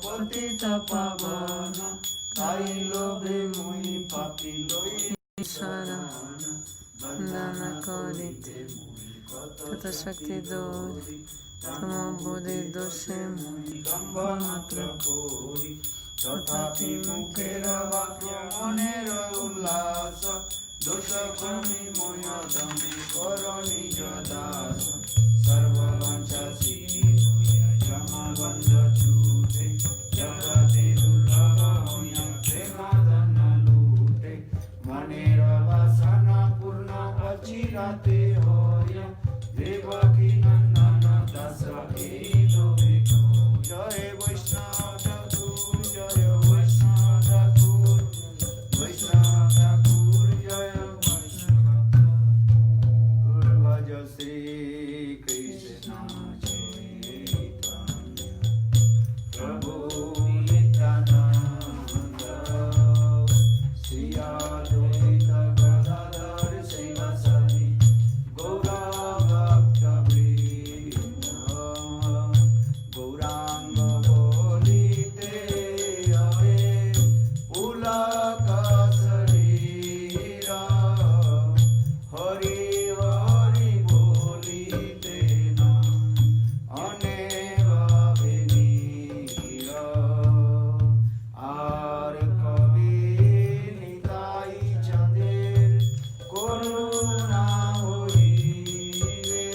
পতিত পাবন তাই লোভে মুই পাপি লই দানা করিতে তত শক্তি দোষ তম বুদ্ধি দোষে দম্ভ মাত্র করি তথাপি মুখের বাক্য মনের উল্লাস দোষ কমি ময় দমে কর নিজ দাস সর্ববাঞ্ছা সিদ্ধি হইয়া জমাবন্ধ ছুটে জগতে দুর্লভ হইয়া প্রেম ধন লুটে মনের বাসনা পূর্ণ অচিরাতে হইয়া দেবকী নন্দন দাস এই লোভে জয় বৈষ্ণব ঠাকুর জয় বৈষ্ণব ঠাকুর বৈষ্ণব ঠাকুর জয় বৈষ্ণব ভজ শ্রী কৃষ্ণ চৈতন্য প্রভু নিত্যানন্দ শ্রী অদ্বৈত গদাধর শ্রীবাসাদি গৌরা ভক্তবৃন্দ গৌরাঙ্গ বলিতে হরে পুলক শরীর হরি হরি বলিতে না অনেক বেনীর আর কবি নিতাই চাঁদের করুণা হইবে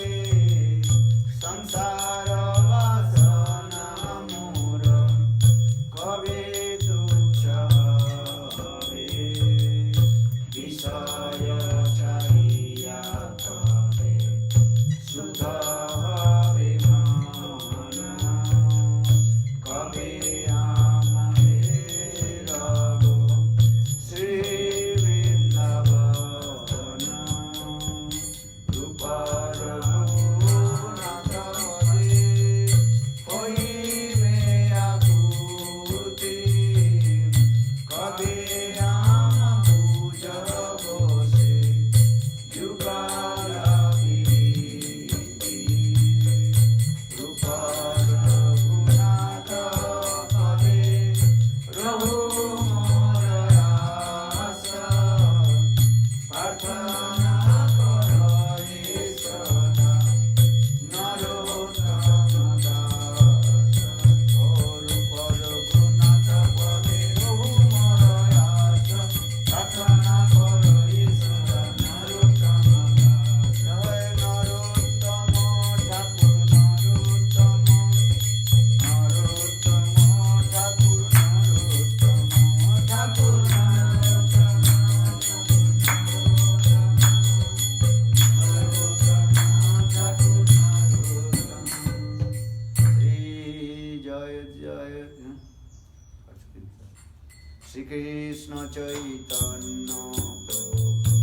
সংসার বাসনা মোর কবে তুচ্ছ হবে বিষয় চাহিয়া কবে শুদ্ধ হবে মন কবে আমাদের রব শ্রী বৃন্দাবন রূপর গুণাত হইবে আকুতি কবে আম বুঝব সে যুগল গীতি রূপর গুণাত পদে রহু মোর আশা প্রার্থনা কর হে সদা নরোত্তম দাস ও রূপর গুণাত পদে রহু মোর আশা প্রার্থনা কর হে সদা নরোত্তম দাস জয় নরোত্তম ঠাকুর নরোত্তম নরোত্তম ঠাকুর নরোত্তম ঠাকুর শ্রী জয় জয় শ্রীকৃষ্ণ চৈতন্য প্রভু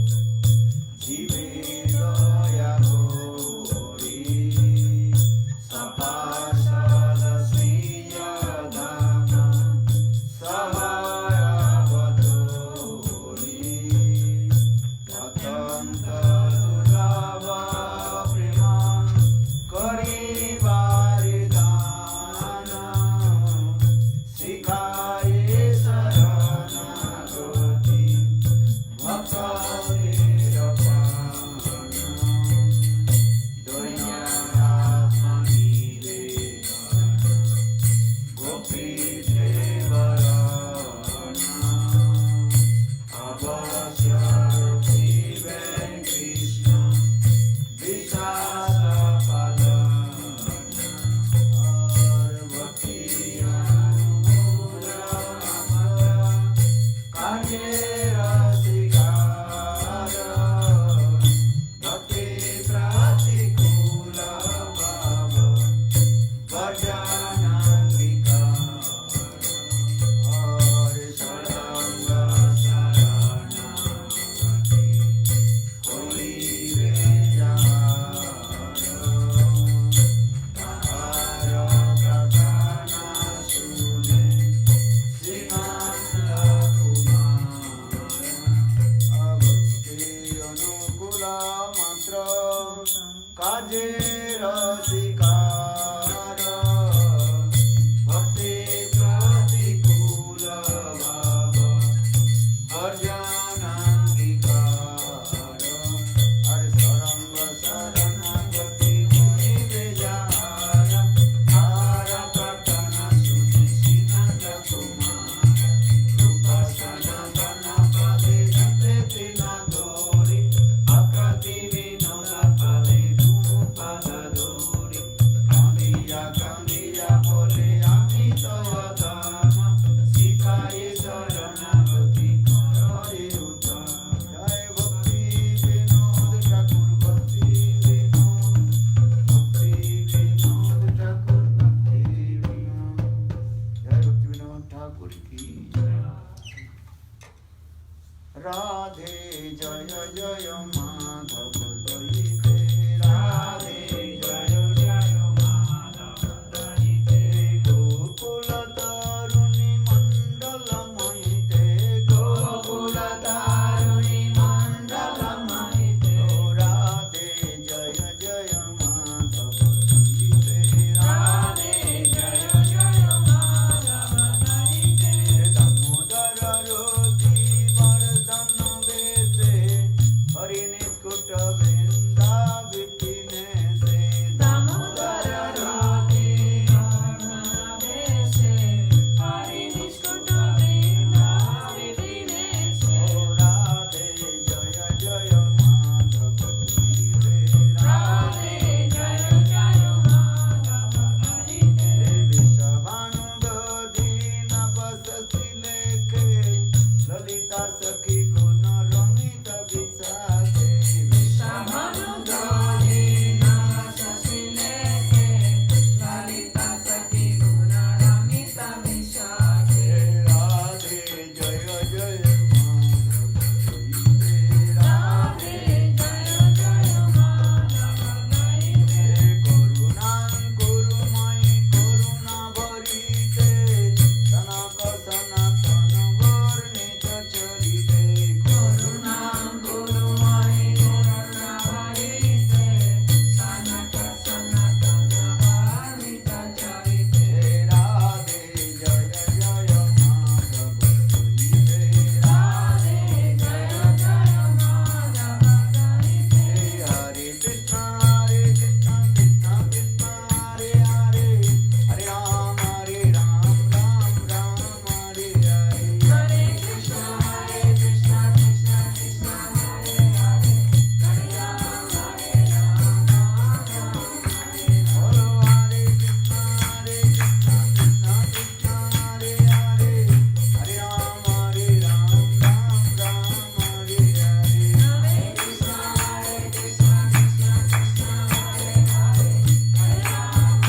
জীবে দয়া করি সপার্ষদ শ্রীয় ধাম সহায়বতোরি অত্যন্ত দুর্লভ প্রেম করিবারে দান শিখায়ে শরণাগতি ভক্তের পান ठाकुर की राधे जय जय माधव दयिते राधे जय जय माधव दयिते गोकुल तारुणी मंडल महिते गोकुल तारुणी मंडल महिते राधे जय जय माधव दयिते राधे जय जय माधव दयिते दामोदर रोति वर्धन वेसे हरि निष्कुट वृंदा विपिने से दामोदर रोति वर्धन वेसे हरि निष्कुट वृंदा विपिने से राधे जय जय माधव दयिते राधे जय जय माधव दयिते विषभानुगोधि नवसति लेखे ललिता सखी गुण रमित विशाखे विषभानुगोधि नवसति लेखे ललिता सखी गुण रमित विशाखे राधे जय जय माधव दयिते राधे जय जय माधव दयिते करुणां कुरुमयि करुणा भरिते सनक सनातन वर्णित चरिते करुणां कुरुमयि करुणा भरिते सनक सनातन वर्णित चरिते राधे जय जय माधव दयिते राधे जय जय माधव दयिते हरे कृष्ण कृष्ण कृष्ण हरे हरे हरे राम राम राम हरे हरे हरे कृष्ण कृष्ण कृष्ण हरे हरे हरे राम राम राम हरे बोलो हरे कृष्ण कृष्ण कृष्ण हरे हरे हरे राम राम राम हरे हरे हरे कृष्ण कृष्ण कृष्ण हरे हरे हरे राम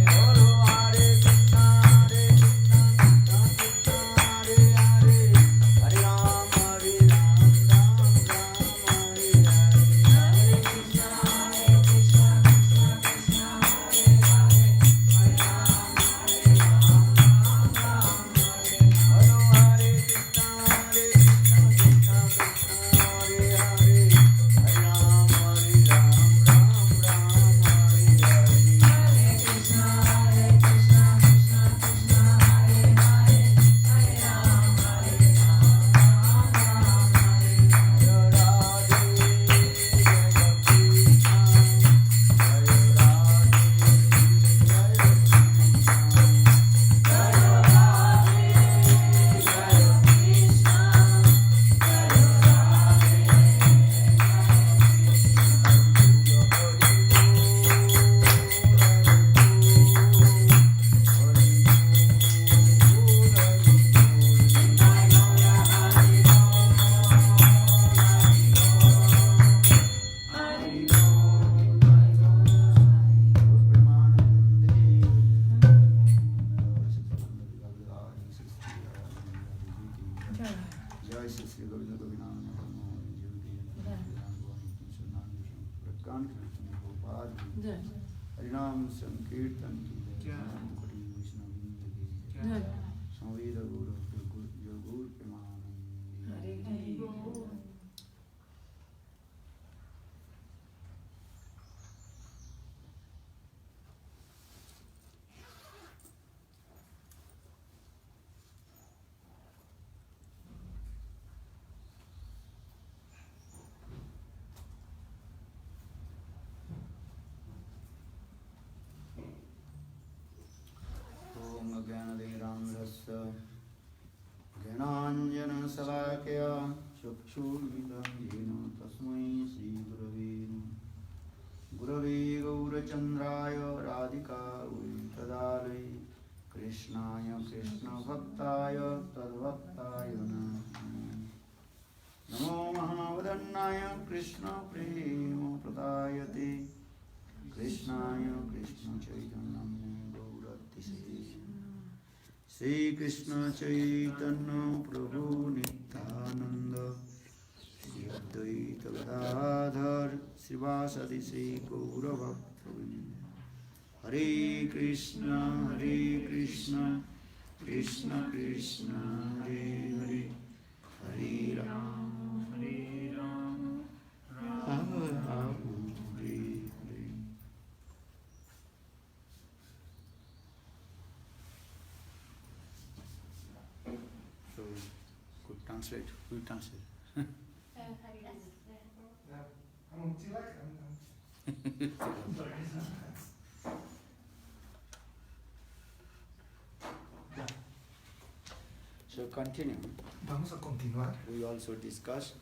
बोलो हरे कृष्ण कृष्ण कृष्ण हरे हरे हरे राम राम हरे हरे हरे कृष्ण कृष्ण कृष्ण हरे हरे हरे राम बोलो हरे कृष्ण कृष्ण कृष्ण हरे हरे हरे राम हरे कृष्ण कृष्ण कृष्ण हरे हरे हरे राम जय राधे जय श्री श्री गोविंद गोविंद गोपाल हरिनाम संकीर्तन की जय वैष्णविंद की जय संवेद गुरु गुरु प्रेमानंद ओम ज्ञानदेरामरस्य ज्ञानाञ्जनशलाकया चक्षुर्मिलितं येन तस्मै श्रीगुरवे नमः। गुरवे गौरचन्द्राय राधिकायै तदालये कृष्णाय कृष्णभक्ताय तद्भक्ताय नमः। नमो महावदन्नाय कृष्णप्रेमप्रदायते कृष्णाय कृष्णचैतन्यं गौरतिसे Shri Krishna Chaitanya Prabhu Nityananda Shri Advaita Gadadhar Srivasadi Sri Gaura Bhaktavinda Hare Krishna Krishna Krishna Hare Hare Hare Ram Ram Ram Hare Hare. So, could translate. We translate. So continue. Vamos a continuar. We also discussed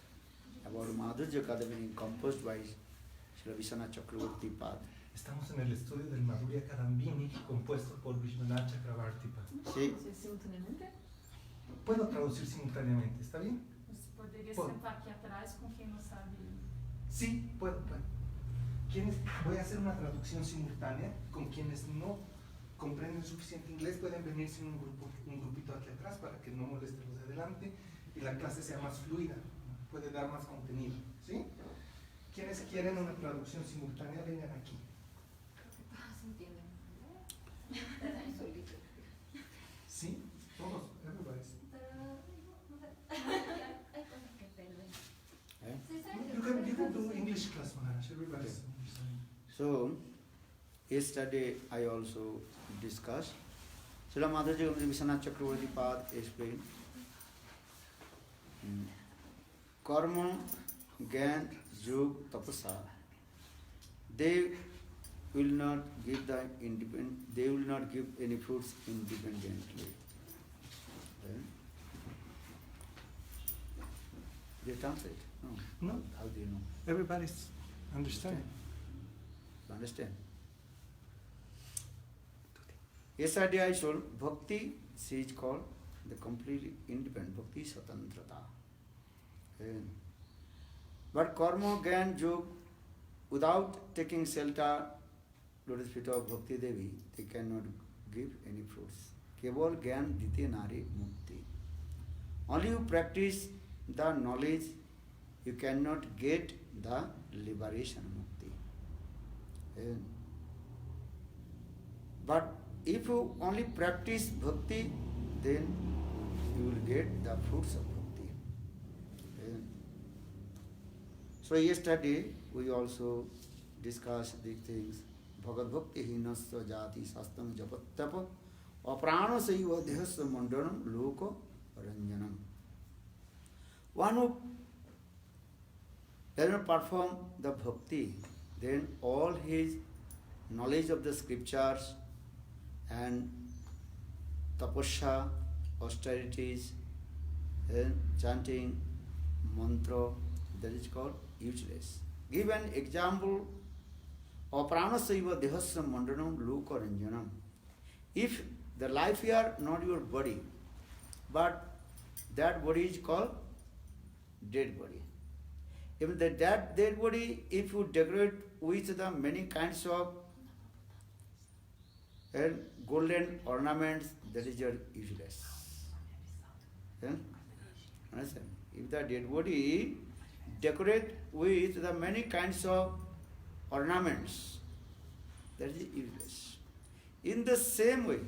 about Madhurya Kadambini composed by Srila Vishwanath Chakravarti Pad. Estamos en el estudio del Madhurya Kadambini compuesto por Vishwanath Chakravarti Pad. Sí. Simultaneamente? Puedo traducir simultáneamente, ¿está bien? Você poderia Pode. sentar aqui atrás com quem não sabe. Sí, puedo. Voy a hacer una traducción simultánea. Con quienes no comprenden suficiente inglés pueden venirse en un grupito aquí atrás para que no moleste los de adelante y la clase sea más fluida, puede dar más contenido, ¿sí? Quienes quieren una traducción simultánea vengan aquí. Se entiende. ¿Sí? Todos, everybody's. You can do English class, Maharaj. Everybody's. So, yesterday I also discussed. Srila Madhurya Kadambini Vishwanath Chakravarti Pad explained Karma, Gyan, Yog, Tapasa. They will not give they will not give any fruits independently. Okay? They translate? No. No, How do you know? everybody's understanding. You understand? Yesterday I told Bhakti, she is called the completely independent, Bhakti Swatantrata. And but Karma, Gyan, Yog, without taking shelter, lotus feet of Bhakti Devi, they cannot give any fruits. Keval Gyan Dite Nari Mukti. Only you practice the knowledge, you cannot get the liberation Mukti. And but if you only practice bhakti, then you will get the fruits of bhakti. And so yesterday we also discussed these things. Bhagavad Bhakti hinasya jati sastam japattapa aprana saiva dehasya mandanam loka ranjanam. One who does not perform the bhakti, then all his knowledge of the scriptures and tapasya, austerities, and chanting mantra, that is called useless. Give an example of pranasaiva dehasya mandanam loka ranjanam. If the life here, not your body, but that body is called dead body. Even that dead body, if you decorate with the many kinds of and golden ornaments, that is your useless. Understand? If the dead body decorate with the many kinds of ornaments, that is useless. In the same way,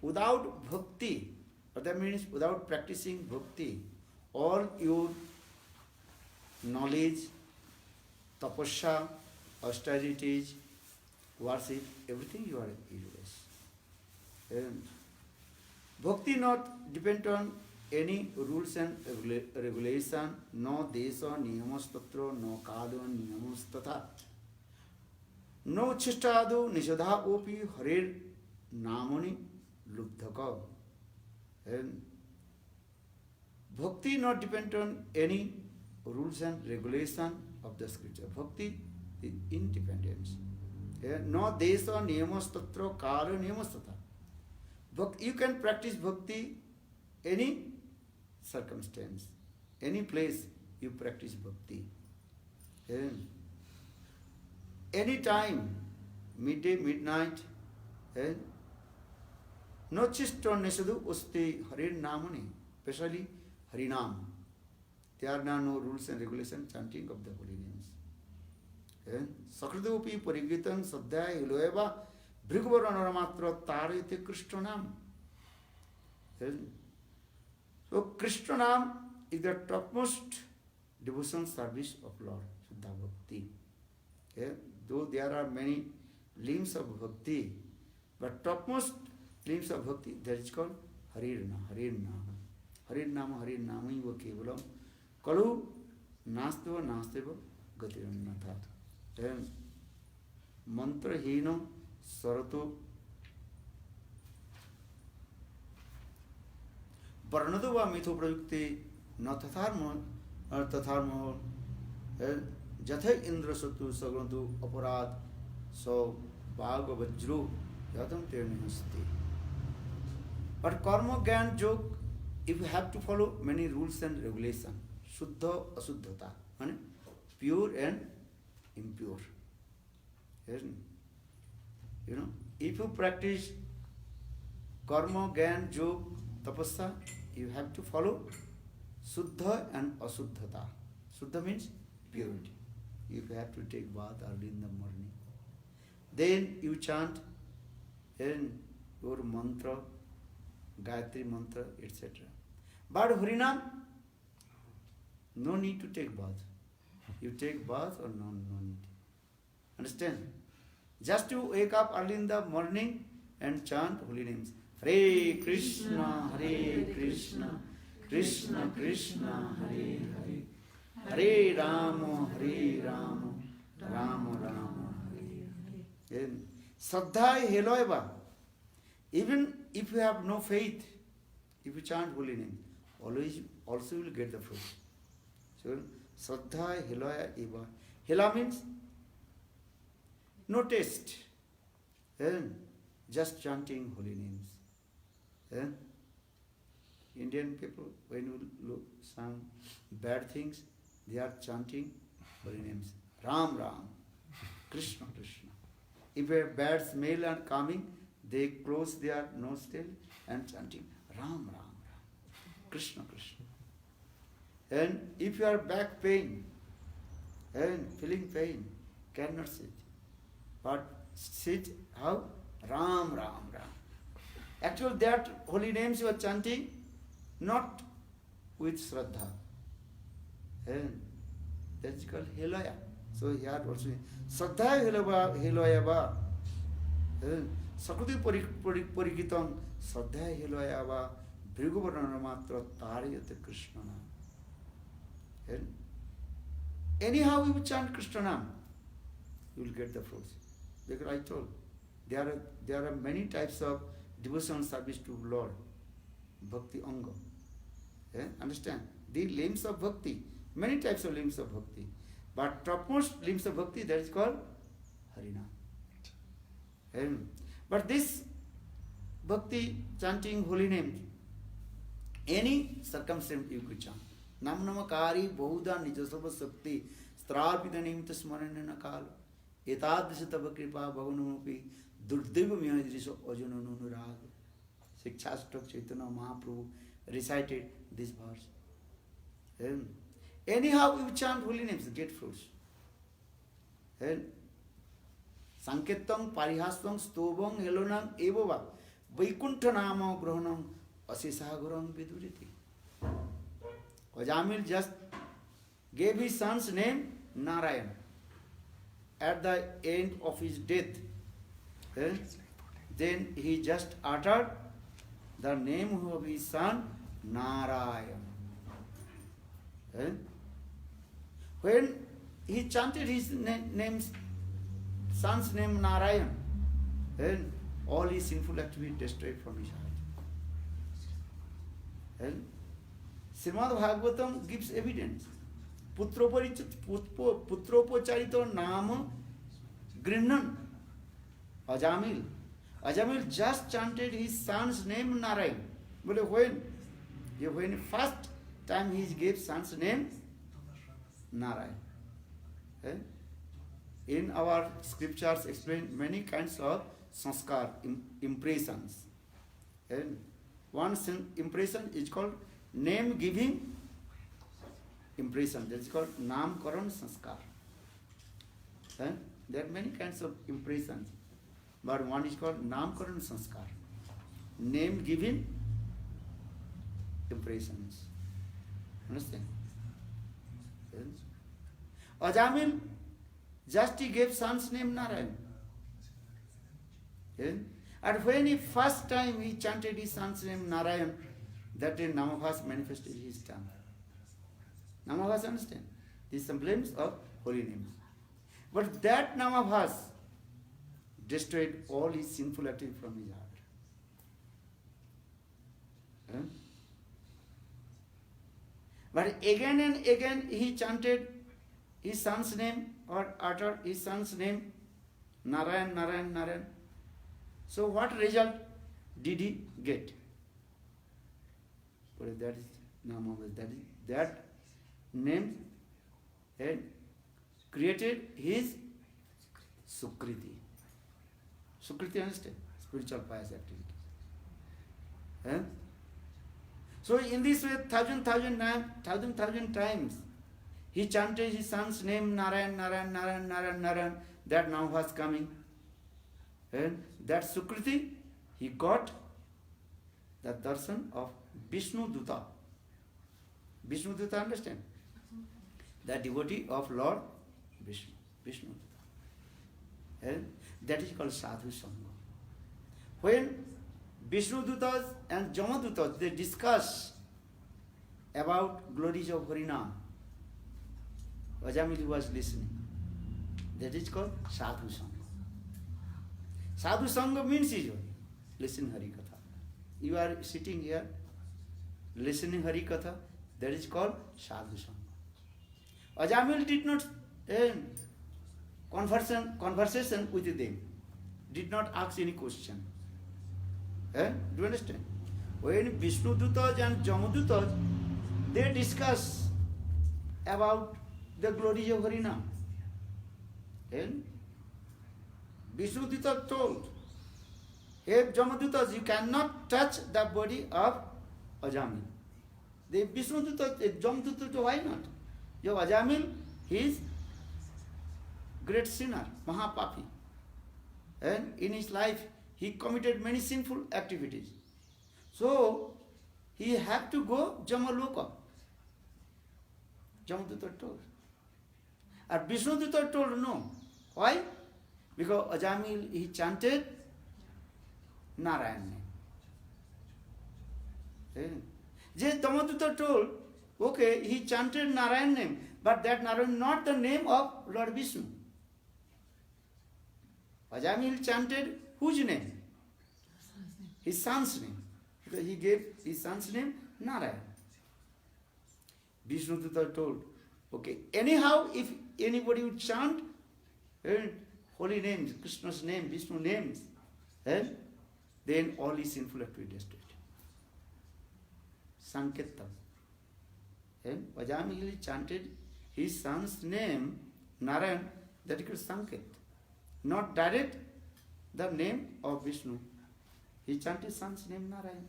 without bhakti, that means without practicing bhakti, all your knowledge, tapasya, austerities, worship, everything you are useless. And bhakti not depend on any rules and regulation, no desha niyamas tatra, no kalo niyamas tatha, no chistadu nishadha opi harer namani lubdhaka. And bhakti not depend on any rules and regulation of the scripture. Bhakti is independence. No desha niyamas tatra, kalo niyamas tatha. You can practice bhakti any circumstance, any place you practice bhakti. Any time, midday, midnight, No chisto nesudu usti Harir Namani, especially Harinam. There are no rules and regulations chanting of the holy names. Sakridupi Parigitan Sadhya Hiloeva Brigvaranamatra Tarite Krishnanam. So Krishnanam is the topmost devotion service of Lord, Shuddha Bhakti. Though there are many limbs of Bhakti, but topmost limbs of Bhakti, that is called Harirna, Harirnama. Harirnama, Harirnama iva kevalam kalu nasteva nasteva gatirannatha. Mantra hino sarato varnado va mitho prayukte na tatharma or tatharma jatha indra satu sagrantu aparad so bhaga vajru yatam ternihasti. But karma gyan jog, if you have to follow many rules and regulations, shuddha asuddhata, pure and impure. You know, if you practice karma gyan jog tapasya, you have to follow Suddha and Asuddhata. Suddha means purity. You have to take bath early in the morning. Then you chant in your mantra, Gayatri mantra, etc. But Harinam, no need to take bath. You take bath or no need. Understand? Just to wake up early in the morning and chant holy names. Hare Krishna, Hare Krishna, Krishna Krishna, Hare Hare, Hare Rama, Hare Rama, Rama Rama, Hare Hare. Saddha Heloeva. Even if you have no faith, if you chant holy name, always also you will get the fruit. So, Saddha Heloya Eva. Hela means no taste. Just chanting holy names. Indian people, when you look some bad things, they are chanting holy names. Ram Ram, Krishna Krishna. If a bad smell are coming, they close their nostril and chanting Ram Ram Ram, Krishna Krishna. And if you are back pain and feeling pain, cannot sit. But sit how? Ram Ram Ram. Actually that holy names you are chanting not with Shraddha. And that's called Helaya. So here also Shraddha Helayava. Sakruti Parigitam Shraddha Helayava Briguvaranamatra Tariyate Krishnana. Anyhow you chant Krishnanam, you will get the fruits. Because I told, there are many types of devotional service to Lord. Bhakti Anga. Understand? The limbs of Bhakti, many types of limbs of Bhakti. But topmost limbs of Bhakti, that is called Harinam. But this Bhakti, chanting holy names, any circumstance you could chant. Nam namakari bahuda nijasava sakti strapita nimta smaranena kala etadrisha tava kripa bhavanupi durdeva myadrisha ajananunurag. Shikshastak Chaitanya Mahaprabhu recited this verse. Anyhow you chant holy names, get fruits. Sankettam parihasvam stobam helonam evava vaikuntha nama grahanam asisagaram viduriti. Ajamil just gave his son's name Narayan at the end of his death. Then he just uttered the name of his son Narayan. When he chanted his son's name Narayan, then all his sinful activity destroyed from his heart. Srimad Bhagavatam gives evidence. Putropacharito nama grinnan Ajamil. Ajamil just chanted his son's name Narayan. But when first time he gave son's name Narayan. In our scriptures explain many kinds of sanskar, impressions. And one impression is called name giving impression. That is called Namkaran Sanskar. And there are many kinds of impressions, but one is called Namkaran Sanskar. Name giving impressions. Understand? Yes. Ajamil just he gave son's name Narayan. Yes. And when he first time he chanted his son's name Narayan, that day Namabhas manifested his tongue. Namabhas, understand? These emblems of holy names. But that Namabhas destroyed all his sinful activity from his heart. Yes. But again and again he chanted his son's name or uttered his son's name, Narayan, Narayan, Narayan. So what result did he get? But that is Namabhas. That name had created his Sukriti. Sukriti, understand? Spiritual pious activity. Eh? So in this way, thousand times, he chanted his son's name, Narayan, Narayan, Narayan, Narayan, Narayan. That now was coming. And that Sukriti, he got the darshan of Vishnu Duta. Vishnu Duta, understand? The devotee of Lord Vishnu. Vishnu Duta. And that is called Sadhu Sangha. When Vishnu Dutas and Jamadutas, they discuss about glories of Harinam, Ajamil was listening. That is called Sadhu Sangha. Sadhu Sangha means is listen Hari Katha. You are sitting here listening Hari Katha, that is called Sadhu Sangha. Ajamil did not conversation with them, did not ask any question. Do you understand? When Vishnu Dutas and Jamadutas, they discuss about the glories of Harinam. And Vishnu Dutas told, hey Jamadutas, you cannot touch the body of Ajamil. The Vishnu Dutas, Jamadutas, why not? Your Ajamil, he is great sinner, Mahapapi. And in his life, he committed many sinful activities. So, he had to go Jamaloka. Jamaduta told. And Vishnu Duta told no. Why? Because Ajamil, he chanted Narayan name. Jamaduta told, okay, he chanted Narayan name, but that Narayan not the name of Lord Vishnu. Ajamil chanted whose name? His son's name. Because he gave his son's name Narayan. Vishnu Duta told, okay, anyhow, if anybody would chant holy names, Krishna's name, Vishnu names, then all his sinful activity destroyed. Sankirtan. Ajamil chanted his son's name, Narayan, that is called Sankit. Not direct the name of Vishnu. He chanted his son's name Narayan.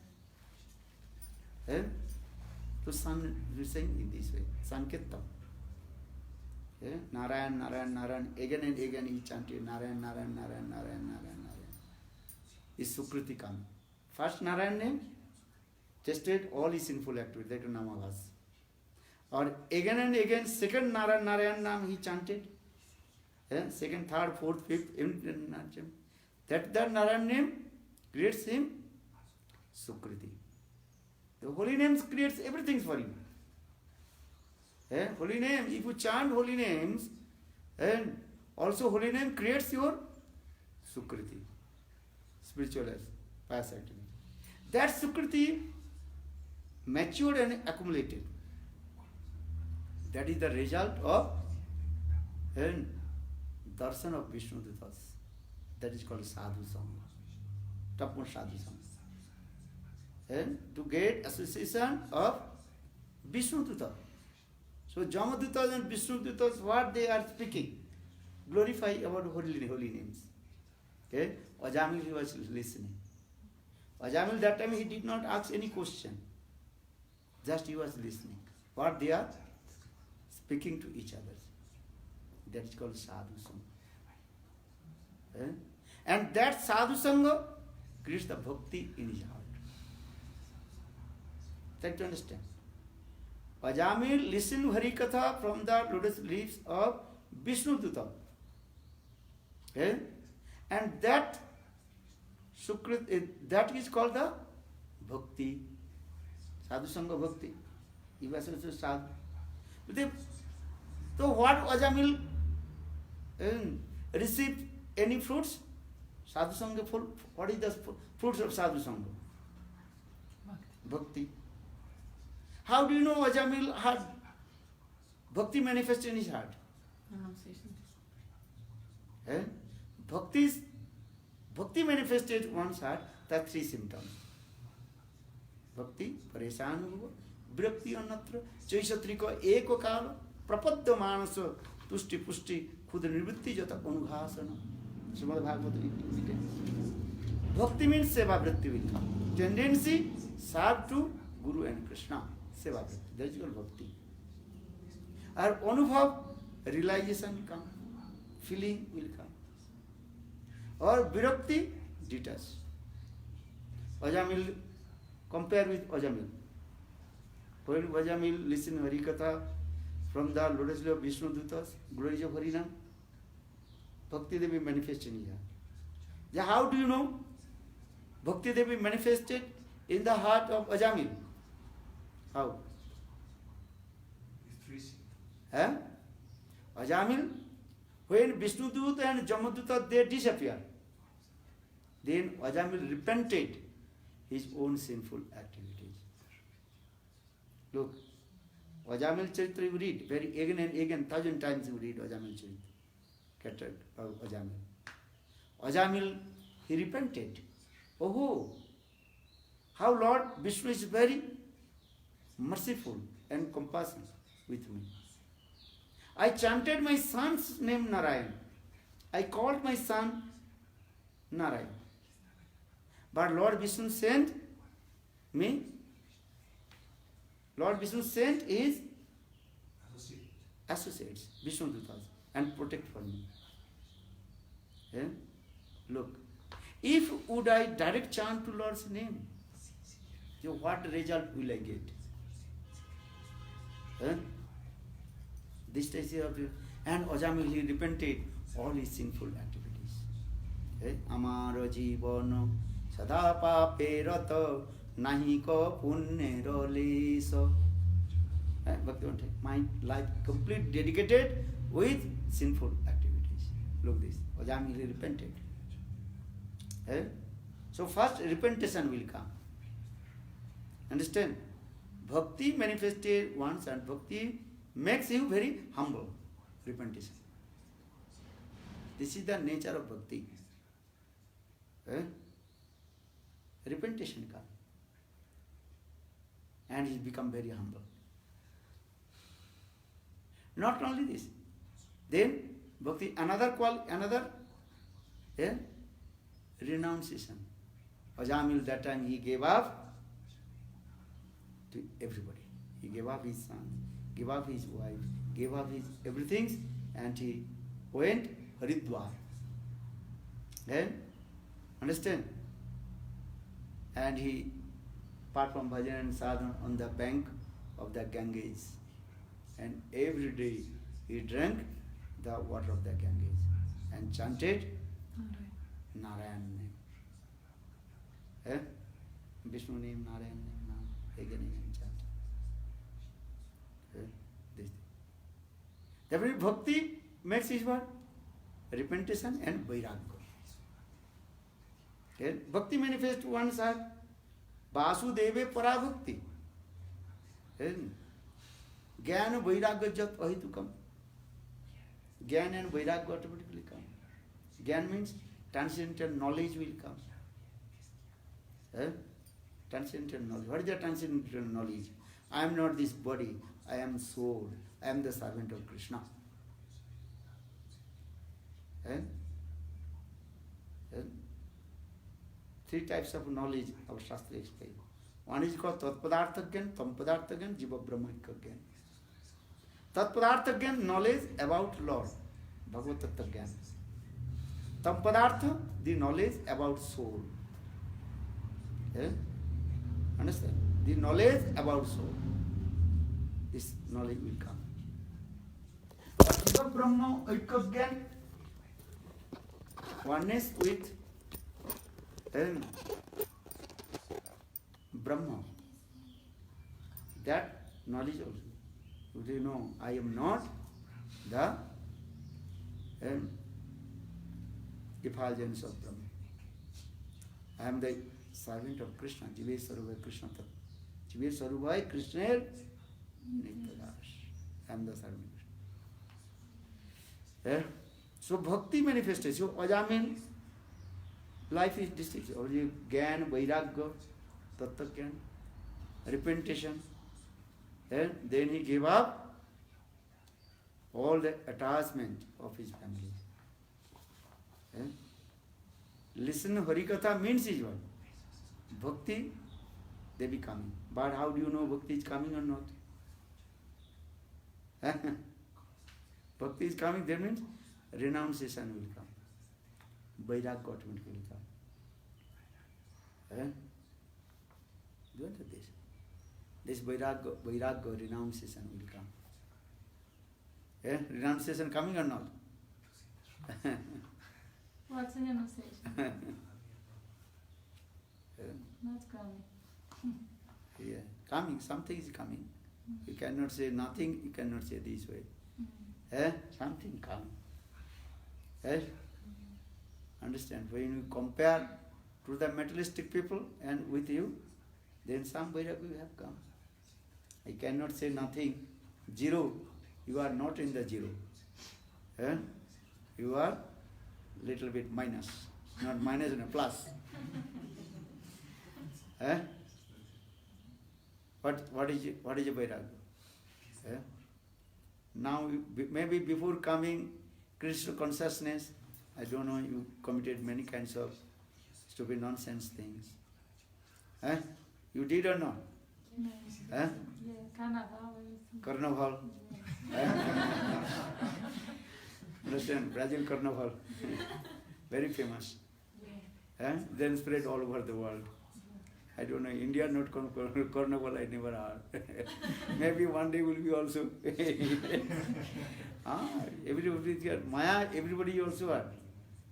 So son is saying in this way, Sankirtan. Narayan, Narayan, Narayan. Again and again he chanted Narayan, Narayan, Narayan, Narayan, Narayan, Narayan. Is Sukriti come. First Narayan name tested all his sinful activity, that is Namabhas. Or again and again, second Narayan, Narayan name he chanted. Second, third, fourth, fifth, that Narayan name creates him Sukriti. The holy names creates everything for him. Holy name, if you chant holy names, and also holy name creates your Sukriti, spiritual pious activity. That Sukriti matured and accumulated. That is the result of darshan of Vishnu Dutas. That is called Sadhu Sangha, topmost Sadhu Sangha. And to get association of Vishnu Dutas. So Jamadutas and Vishnu Dutas, what they are speaking, glorify about holy names. Ajamil was listening. Ajamil that time he did not ask any question. Just he was listening. What they are speaking to each other. That is called sadhu sangha. Eh? And that sadhu sangha creates the bhakti in his heart. Try to understand. Ajamil listened Harikatha from the lotus leaves of Vishnu Duta. Eh? And that that is called the bhakti. Sadhu Sangha bhakti. He was also sadhu. So what Ajamil received any fruits? Sadhu Sangha, what is the fruits of Sadhu Sangha? Bhakti. How do you know Ajamil had bhakti manifest in his heart? Eh? Bhakti manifested in one's heart. There are 3 symptoms. Bhakti, pareshanubhava, virakti annatra, chaisatrika eko kala, prapadya manasa, tushti pushti, khudra nivritti jata anughasana. Srimad Bhagavata evidence. Bhakti means seva vritti will come. Tendency, serve to Guru and Krishna. Seva vritti. That is called bhakti. Our anubhav, realization come. Feeling will come. Or virakti, detach. Ajamil, compare with Ajamil. When Ajamil listen Harikatha from the lotus of Vishnu Dutas, glories of Harinam, Bhakti Devi manifested in here. Yeah, how do you know? Bhakti Devi manifested in the heart of Ajamil. How? Eh? Ajamil, when Vishnu Dut and Jamaduta they disappear, then Ajamil repented his own sinful activities. Look, Ajamil Charitra you read, very again and again, 1,000 times you read Ajamil Charitra, Ajamil. Ajamil, he repented. Oh, how Lord Vishnu is very merciful and compassionate with me. I chanted my son's name Narayan. I called my son Narayan. But Lord Vishnu sent me. Lord Vishnu sent his associates, Vishnu Dutas, and protect for me. Yeah? Look, if would I direct chant to Lord's name, so what result will I get? Yeah? This stage of and Ajamil he repented all his sinful activities. Amara jivana sada pape rata nahi ko punne rolesa. My life complete dedicated with sinful activities. Look this. Ajamil he repented. So first repentation will come. Understand? Bhakti manifested once and bhakti makes you very humble. Repentation. This is the nature of bhakti. Repentation comes. And he become very humble. Not only this. Then bhakti, another renunciation. Ajamil that time he gave up to everybody. He gave up his son, gave up his wife, gave up his everything, and he went Haridwar. Understand? And he, apart from bhajan and sadhana, on the bank of the Ganges, and every day he drank the water of the Ganges and chanted Narayan name. Vishnu name, Narayan name, again chant. This. Therefore, bhakti makes his what? Repentation and vairagya. Bhakti manifests one's heart. Vasudeve parabhakti. Jnana vairagya jat ahitukam. Jnana and vairagya automatically come. Jnana means transcendental knowledge will come. Transcendental knowledge. What is the transcendental knowledge? I am not this body. I am soul. I am the servant of Krishna. three types of knowledge our Shastra explains. One is called Tatpadartha Gyan, Tampadartha Gyan, Jiva Brahmaika Gyan. Tatpadartha Gyan, knowledge about Lord, Bhagavad Tattva Gyan. Tampadartha, the knowledge about soul. Yeah? Understand? The knowledge about soul. This knowledge will come. Jiva Brahma Aika Gyan, oneness with Brahma. That knowledge also. You know, I am not the effulgence of Brahma. I am the servant of Krishna. Jive Sarubhai Krishna Tat. Jive Sarubhai Krishna Nityadas. I am the servant of Krishna. So bhakti manifestation. Ajamin, life is distinct. Only Gyan, Vairagya, Tattva Gyan, repentation. And then he gave up all the attachment of his family. Listen Harikatha means is what? Bhakti, they be coming. But how do you know bhakti is coming or not? Bhakti is coming, that means renunciation will come. Vairagya will come. Do you understand this? This Vairagya renunciation will come. Renunciation coming or not? What's an renunciation? Not coming. Yeah, coming, something is coming. You cannot say nothing, you cannot say this way. Something coming. Understand? When you compare to the materialistic people and with you, then some Vairagya will have come. I cannot say nothing. Zero. You are not in the zero. You are little bit minus. Not minus and a plus. What is a Vairagya? Now, maybe before coming Krishna consciousness, I don't know, you committed many kinds of stupid nonsense things. You did or not? Yeah, carnaval. Carnival. Understand? Brazil Carnival. Very famous. Then spread all over the world. I don't know, India not Carnival, I never heard. Maybe one day will be also. Everybody here, Maya, everybody also are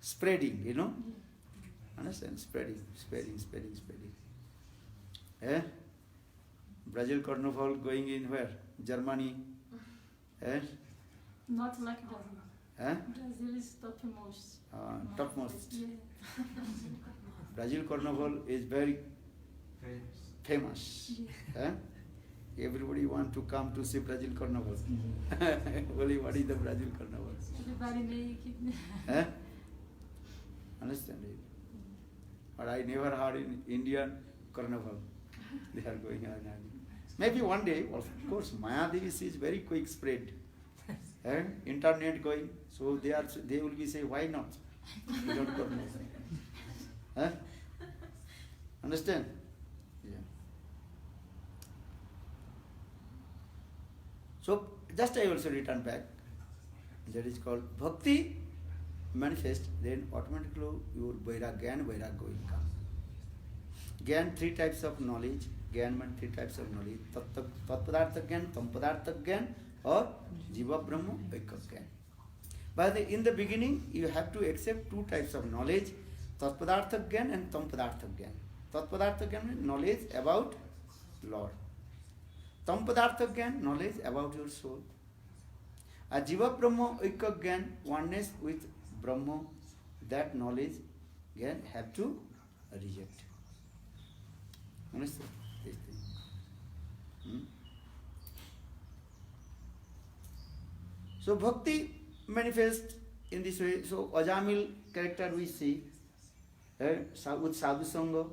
spreading, you know. Understand? Spreading. Brazil Carnival going in where? Germany. Not like Brazil. Brazil is topmost. Topmost. Yeah. Brazil Carnival is very famous. Everybody want to come to see Brazil Carnival. Only what is the Brazil Carnival? Everybody naked. Understand it? But I never heard in Indian Carnival. They are going on. Maybe one day, of course, Maya Devi is very quick spread. Internet going, so they will be say, why not? Without Carnival. Understand? Yeah. So just I also return back. That is called bhakti manifest, then automatically your Gyan will come. Gyan, three types of knowledge. Gyan means three types of knowledge. Tatpadartha Gyan, Tampadartha Gyan, or Jiva Brahma Aika Gyan. But in the beginning, you have to accept two types of knowledge, Tatpadartha Gyan and Tampadartha Gyan. Tatpadartha Gyan means knowledge about Lord. Tampadartha Gyan, knowledge about your soul. A Jiva Brahma Aika Gyan, oneness with Brahma, that knowledge Gyan have to reject. Understand this thing? So bhakti manifests in this way. So Ajamil character we see with Sadhu Sangha,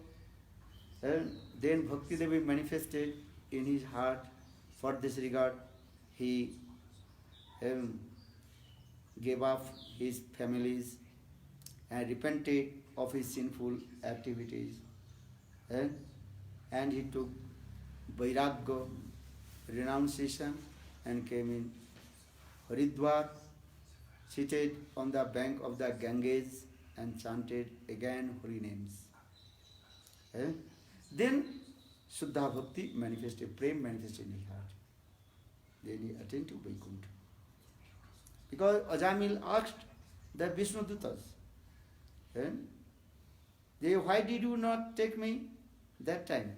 then Bhakti Devi manifested in his heart. For this regard, he gave up his families and repented of his sinful activities. And he took Vairagya, renunciation, and came in Haridwar, seated on the bank of the Ganges and chanted again holy names. Then Shuddha Bhakti manifested, Prem manifested in his heart. Then he attained to Vaikuntha. Because Ajamil asked the Vishnu Dutas, why did you not take me that time?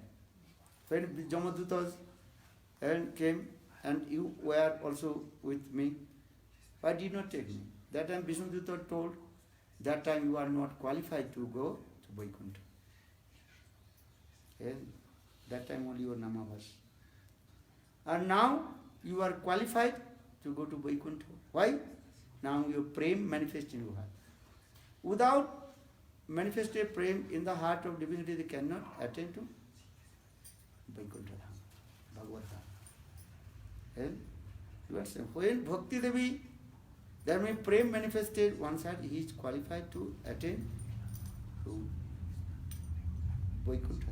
When Jamadutas came and you were also with me, why did you not take me? That time Vishnu Dutta told, that time you are not qualified to go to Vaikuntha. That time only your Nama was. And now you are qualified to go to Vaikuntha. Why? Now your Prem manifests in your heart. Without manifested Prem in the heart of divinity, they cannot attain to Vaikuntha Dham, Bhagavad Dham. You understand? When Bhakti Devi, there may Prem manifested one side, he is qualified to attain to Vaikuntha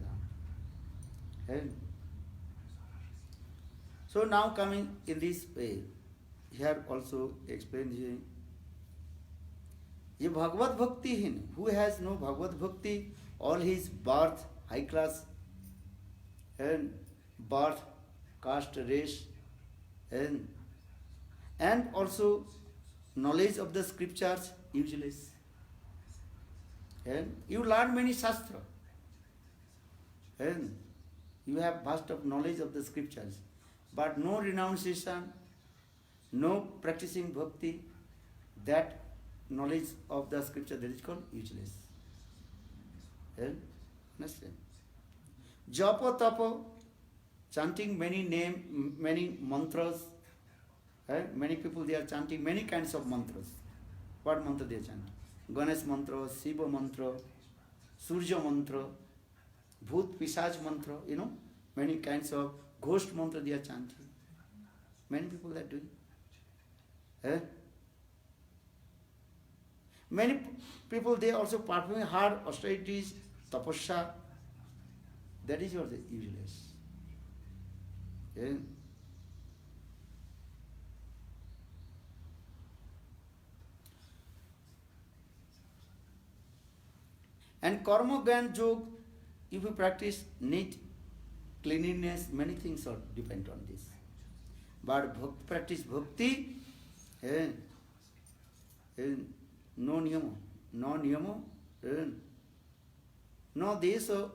Dham. So now coming in this way, here also explained here, ये भगवत भक्तिहीन, who has no Bhagavad Bhakti, all his birth, high class, and birth, caste, race, and also knowledge of the scriptures, useless. And you learn many shastra, and you have vast of knowledge of the scriptures, but no renunciation, no practicing bhakti, that knowledge of the scripture, that is called useless. Understand? Japa tapa, chanting many mantras. Many people they are chanting many kinds of mantras. What mantra they are chanting? Ganesh mantra, Shiva mantra, Surya mantra, Bhut Pisaj mantra, many kinds of ghost mantra they are chanting. Many people are doing. Many people they are also performing hard austerities, tapasya. That is what is useless. And karma gyan jog, if you practice neat, cleanliness, many things are depend on this. But practice bhakti, no niyamo, no deso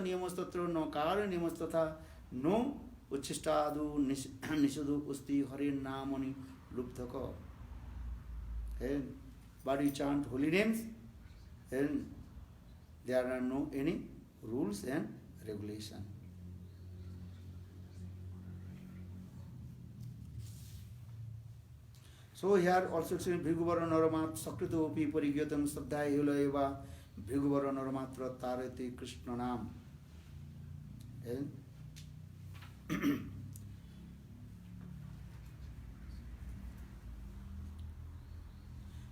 niyamos tatra, no kara niyamos tatra, no uchistadu nisudu usti harin namani lupthaka. But you chant holy names, and there are no any rules and regulation. So here also it's Bhiguvara Naramat Sakrito Opi Parigyatam Saddhaya Hilayeva Bhiguvara Naramatra Tarati Krishna Nam.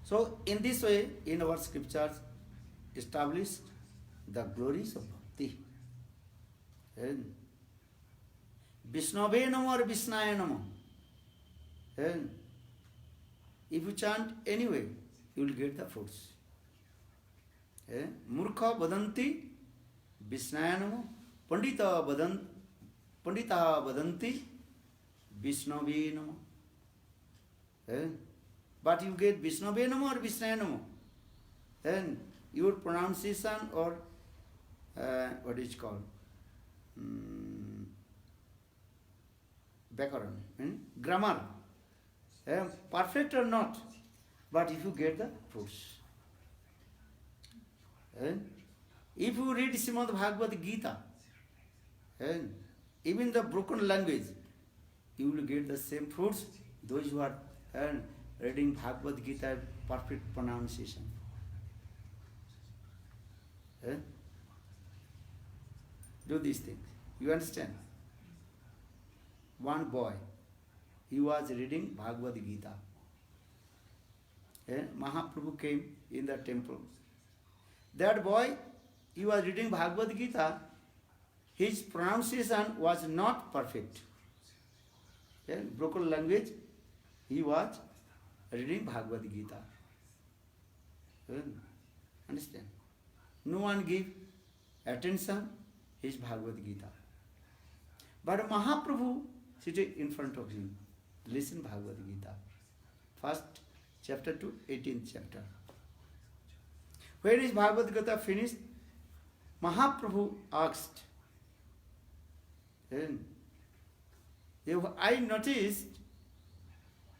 So in this way, in our scriptures, established the glories of bhakti. And Vishnave Namo or Vishnaya Namo. And if you chant anyway, you will get the fruits. Murkha Vadanti Vishnaya Namo, Pandita Vadanti Vishnave Namo. But you get Vishnave Namo or Vishnaya Namo. And your pronunciation or what is called Vyakaran, grammar, perfect or not, but if you get the fruits. If you read Srimad Bhagavad Gita, even the broken language, you will get the same fruits, those who are reading Bhagavad Gita, perfect pronunciation. Do these things. You understand? One boy, he was reading Bhagavad Gita. Mahaprabhu came in the temple that boy, he was reading Bhagavad Gita, his pronunciation was not perfect. Broken language, he was reading Bhagavad Gita. Understand? No one give attention his Bhagavad Gita. But Mahaprabhu sitting in front of him, listen Bhagavad Gita. First chapter to 18th chapter. When is Bhagavad Gita finished? Mahaprabhu asked, I noticed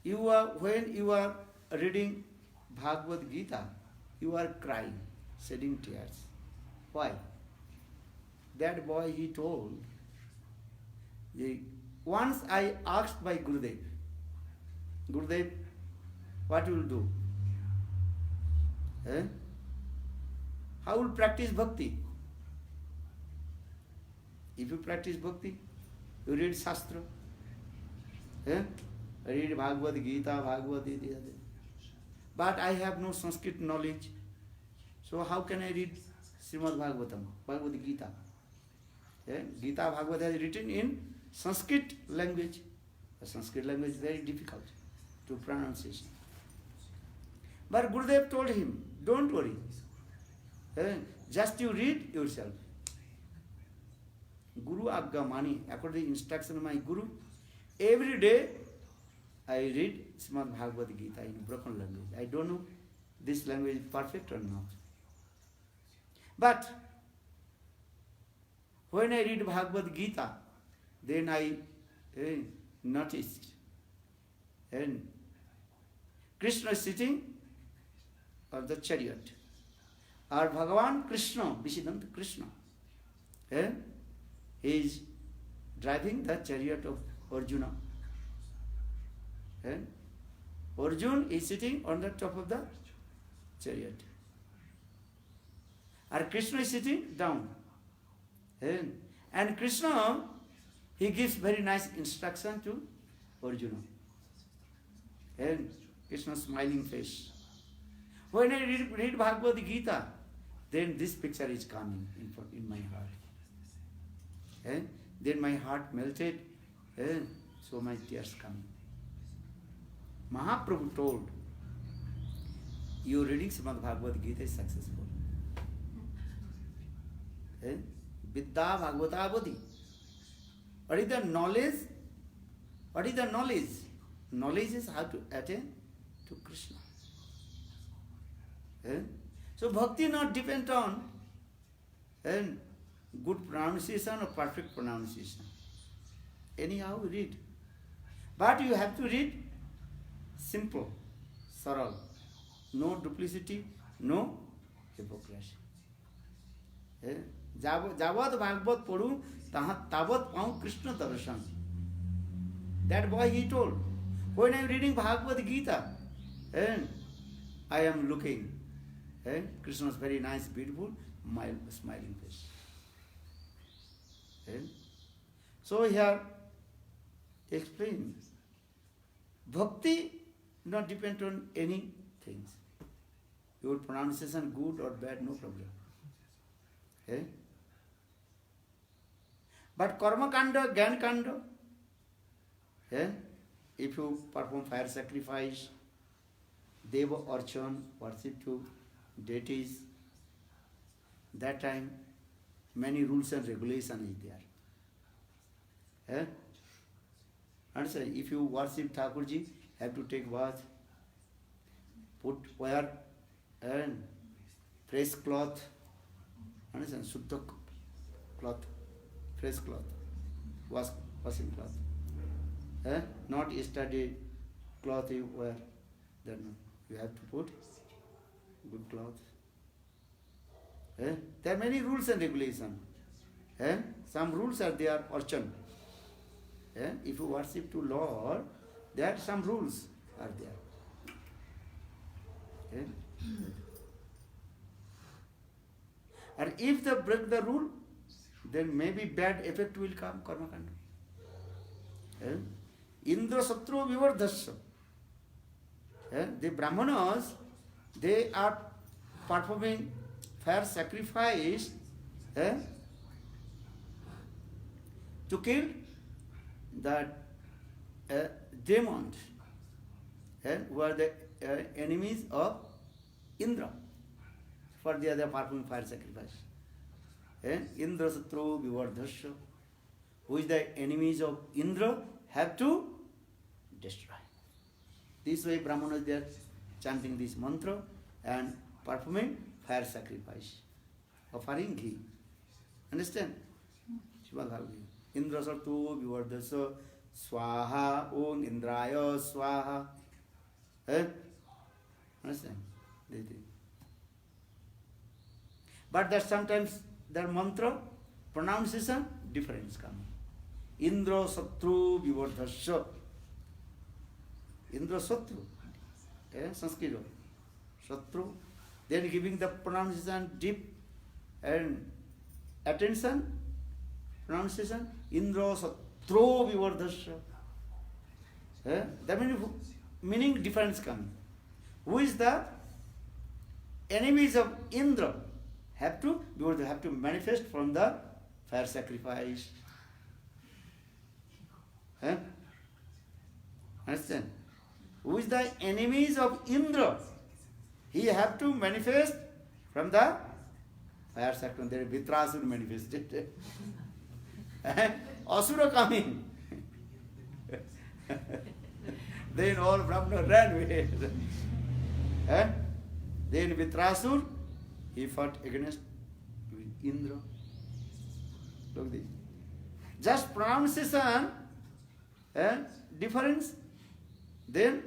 when you are reading Bhagavad Gita, you are crying, shedding tears. Why? That boy, he told, once I asked by Gurudev, what you will do? How will practice bhakti? If you practice bhakti, you read Shastra, read Bhagavad Gita, Bhagavad Gita. But I have no Sanskrit knowledge. So how can I read Srimad Bhagavatam, Bhagavad Gita? Gita Bhagavad has written in Sanskrit language. The Sanskrit language is very difficult to pronunciation. But Gurudev told him, don't worry. Just you read yourself. Guru Agga Mani, according to the instruction of my Guru, every day I read Srimad Bhagavad Gita in broken language. I don't know this language is perfect or not. But when I read Bhagavad Gita, then I noticed and Krishna sitting on the chariot. Or Bhagavan Krishna, Vishidanta Krishna, he is driving the chariot of Arjuna. Arjuna is sitting on the top of the chariot. Or Krishna is sitting down. And Krishna, he gives very nice instruction to Arjuna. And Krishna smiling face. When I read Bhagavad Gita, then this picture is coming in my heart. Then my heart melted, so my tears coming. Mahaprabhu told, your reading Srimad Bhagavad Gita is successful. Vidya Bhagavata Bodhi. What is the knowledge? What is the knowledge? Knowledge is how to attain to Krishna. So bhakti not depend on good pronunciation or perfect pronunciation. Anyhow read. But you have to read simple, saral. No duplicity, no hypocrisy. Javad Bhagavad Padu, Tavat Pau Krishna Darshan. That boy he told, when I am reading Bhagavad Gita, I am looking. Krishna's very nice, beautiful, smiling face. So here explain, bhakti not depend on any things. Your pronunciation good or bad, no problem. But karma kanda, gyan kanda, if you perform fire sacrifice, deva archan, worship to deities, that time many rules and regulations is there. Understand? If you worship Thakurji, have to take bath, wear and fresh cloth. Understand? Suddha cloth, fresh cloth, washing cloth. Not yesterday cloth you wear. Then you have to put good cloth. There are many rules and regulations. Some rules are there, archan. If you worship to Lord, there are some rules are there. And if they break the rule, then maybe bad effect will come, karma kanda. Indra Satru Vivardhasya. The Brahmanas, they are performing fire sacrifice to kill that demons who are the enemies of Indra. For the other performing fire sacrifice. Indra Satru Vivardhasya, who is the enemies of Indra, have to destroy. This way Brahmanas they are chanting this mantra and performing fire sacrifice, offering ghee. Understand? Indra Satru Vivardhasya Swaha Om Indraya Swaha. Understand? But that sometimes their mantra pronunciation difference come. Indra Satru Vivardhasya. Indra Satru. Sanskrit. Satru. Then giving the pronunciation deep and attention. Pronunciation. Indra Satru Vivardhasya. That meaning difference coming. Who is the enemies of Indra? Have to manifest from the fire sacrifice. Understand? Who is the enemies of Indra? He have to manifest from the fire sacrifice. There Vitrasura manifested. Asura coming. Then all Brahmana ran away. Then Vitrasura, he fought against Indra. Look this. Just pronunciation difference, then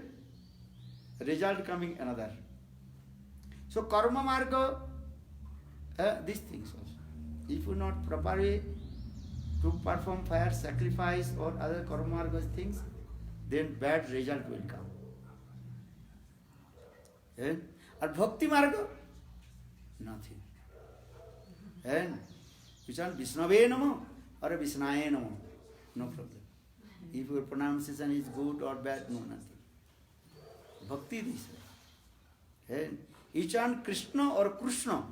result coming another. So karma marga, these things also. If you not properly to perform fire sacrifice or other karma marga things, then bad result will come. And bhakti marga, nothing. And which one? Vishnave namo or Vishnaye namo? No problem. If your pronunciation is good or bad, no, nothing. Bhakti this way. And each one Krishna or Krishna.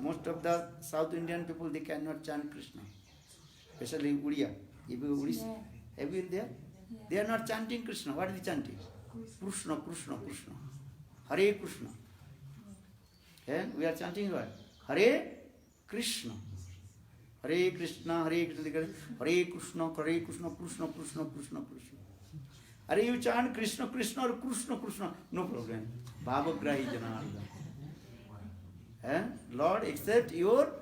Most of the South Indian people, they cannot chant Krishna. Especially Uriya. If you Odisha, have you been there? They are not chanting Krishna. What are they chanting? Krishna, Krishna, Krishna. Hare Krishna. We are chanting what? Hare Krishna. Hare Krishna, Hare Krishna, Hare Krishna, Hare Krishna, Krishna, Krishna, Krishna, Krishna. Hare you chant Krishna, Krishna or Krishna, Krishna, no problem. Bhavagrahi Janardana. Lord, accept your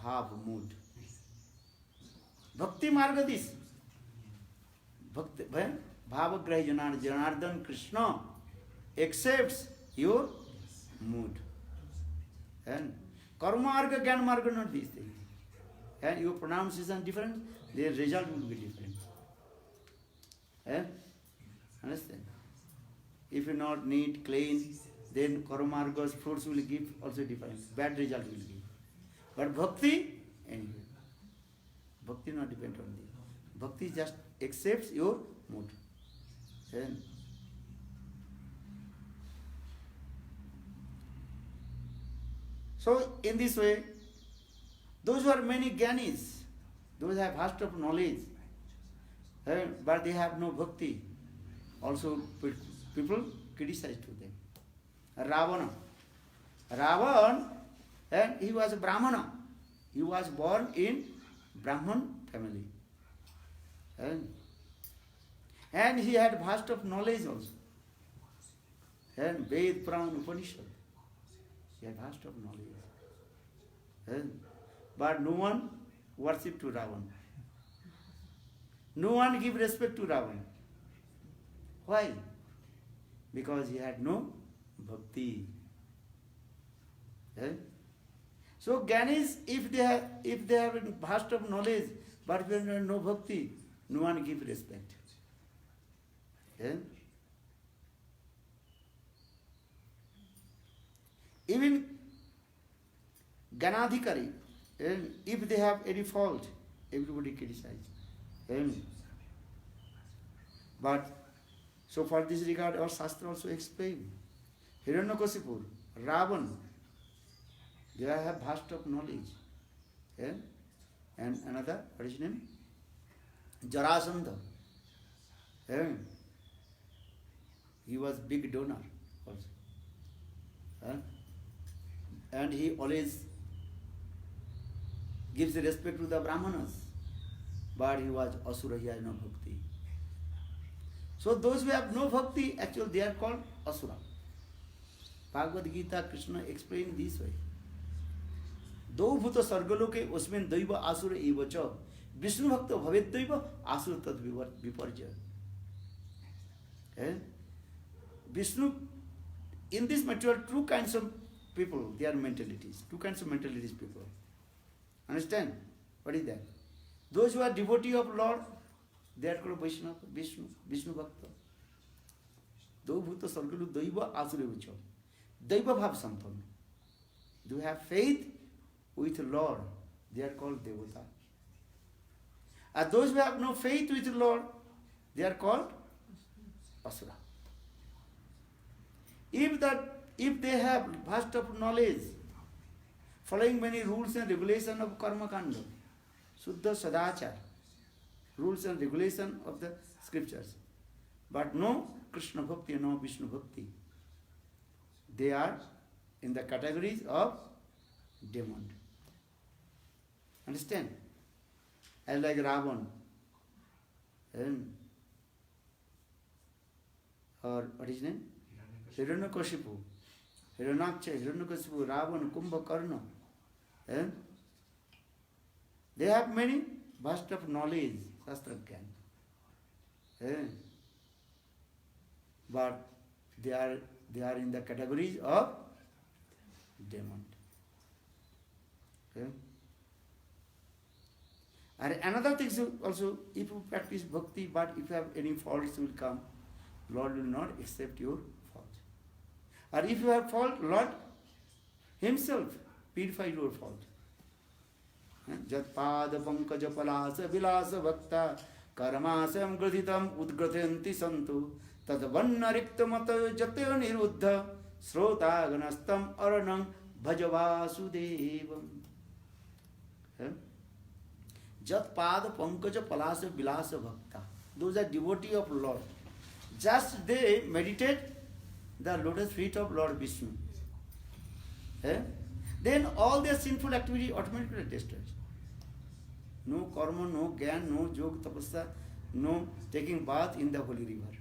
bhav mood. Bhakti marga this. Bhakti, Bhavagrahi Janardana Krishna accepts your mood. And karma marga, jnana marga, not these things. And your pronunciation different, their result will be different. Understand? If you not neat, clean, then karma marga's fruits will give also different. Bad result will give. But bhakti, anyway. Bhakti not depend on this. Bhakti just accepts your mood. And so, in this way, those who are many jnanis, those have vast of knowledge, but they have no bhakti, also people criticize to them. Ravana. And he was a Brahmana. He was born in Brahman family. And he had vast of knowledge also. And Ved, Puran, Upanishad. He had vast of knowledge. But no one worship to Ravana. No one give respect to Ravana. Why? Because he had no bhakti. So Gyanis, if they have vast of knowledge, but if they have no bhakti, no one give respect. Even Ganadhikari, if they have any fault, everybody criticizes. But so for this regard, our Shastra also explain. Hiranyakasipu, Ravan, they have vast of knowledge. Yeah? And another, what is his name? Jarasandha. Yeah? He was big donor also. Yeah? And he always gives respect to the Brahmanas. But he was Asura, he has no bhakti. So those who have no bhakti, actually they are called Asura. Bhagavad Gita, Krishna explained this way. दो भूत सर्गलोके उसमें दैव आसुर एव च विष्णु भक्त भवेत् दैव आसुर तद विपर्य. Vishnu, in this material, two kinds of people, they are mentalities. Two kinds of mentalities people. Understand? What is that? Those who are devotee of Lord, they are called Vaishnava, Vishnu Bhakta. Do bhuta sargalu daiva asurevacha. Daiva bhav sampan. Do you have faith with Lord? They are called Devata. And those who have no faith with Lord, they are called Asura. If they have vast of knowledge, following many rules and regulations of Karma Kanda, Suddha Sadachar, rules and regulations of the scriptures, but no Krishna Bhakti, no Vishnu Bhakti, they are in the categories of demon. Understand? As like Ravan, or what is his name? Hiranyakashipu, Hiranyaksha, Hiranyakashipu, Ravan, Kumbhakarna. They have many vast of knowledge, Shastra Gyan. But they are in the categories of demon. And another thing also, if you practice bhakti, but if you have any faults will come, Lord will not accept your fault. Or if you have fault, Lord Himself purify your fault. Jat pada pankaja palasa vilasa bhakta karmasam grathitam udgrathyanti santu tad vanna rikta mata jatya niruddha srota ganastam aranam bhajavasudevam. Jat pada pankaja palasa vilasa bhakta. Those are devotees of Lord. Just they meditate the lotus feet of Lord Vishnu. Then all their sinful activity automatically destroys. No karma, no gyan, no yoga tapasya, no taking bath in the holy river.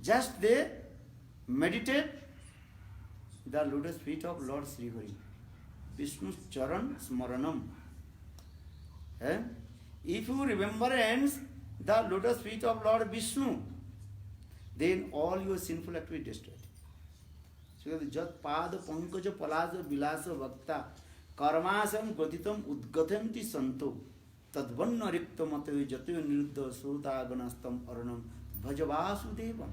Just they meditate the lotus feet of Lord Sri Hari. Vishnu Charan Smaranam. If you remembrance the lotus feet of Lord Vishnu, then all your sinful activity destroyed. So Jat Pada Pankaja Palasa Vilasa Bhakta Karmasam Gatitam Udgathanti Santo Tadvanna Rikta Matavi Jatayo Niruddha Sruta Ganastam Aranam Bhajavasudevam.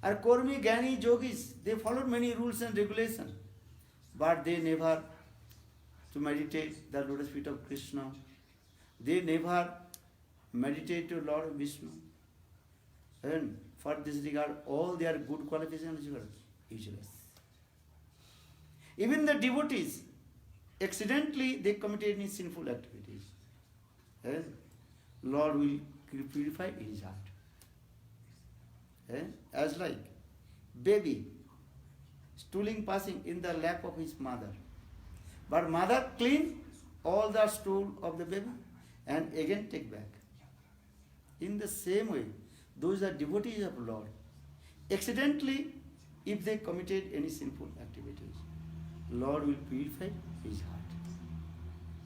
Our Kormi Gyani Yogis, they followed many rules and regulations, but they never to meditate the lotus feet of Krishna. They never meditate to Lord Vishnu. And for this regard, all their good qualifications were useless. Even the devotees, accidentally they committed any sinful activities. Lord will purify his heart. As like baby stooling passing in the lap of his mother. But mother clean all the stool of the baby and again take back. In the same way, those are devotees of Lord. Accidentally, if they committed any sinful activities, Lord will purify his heart.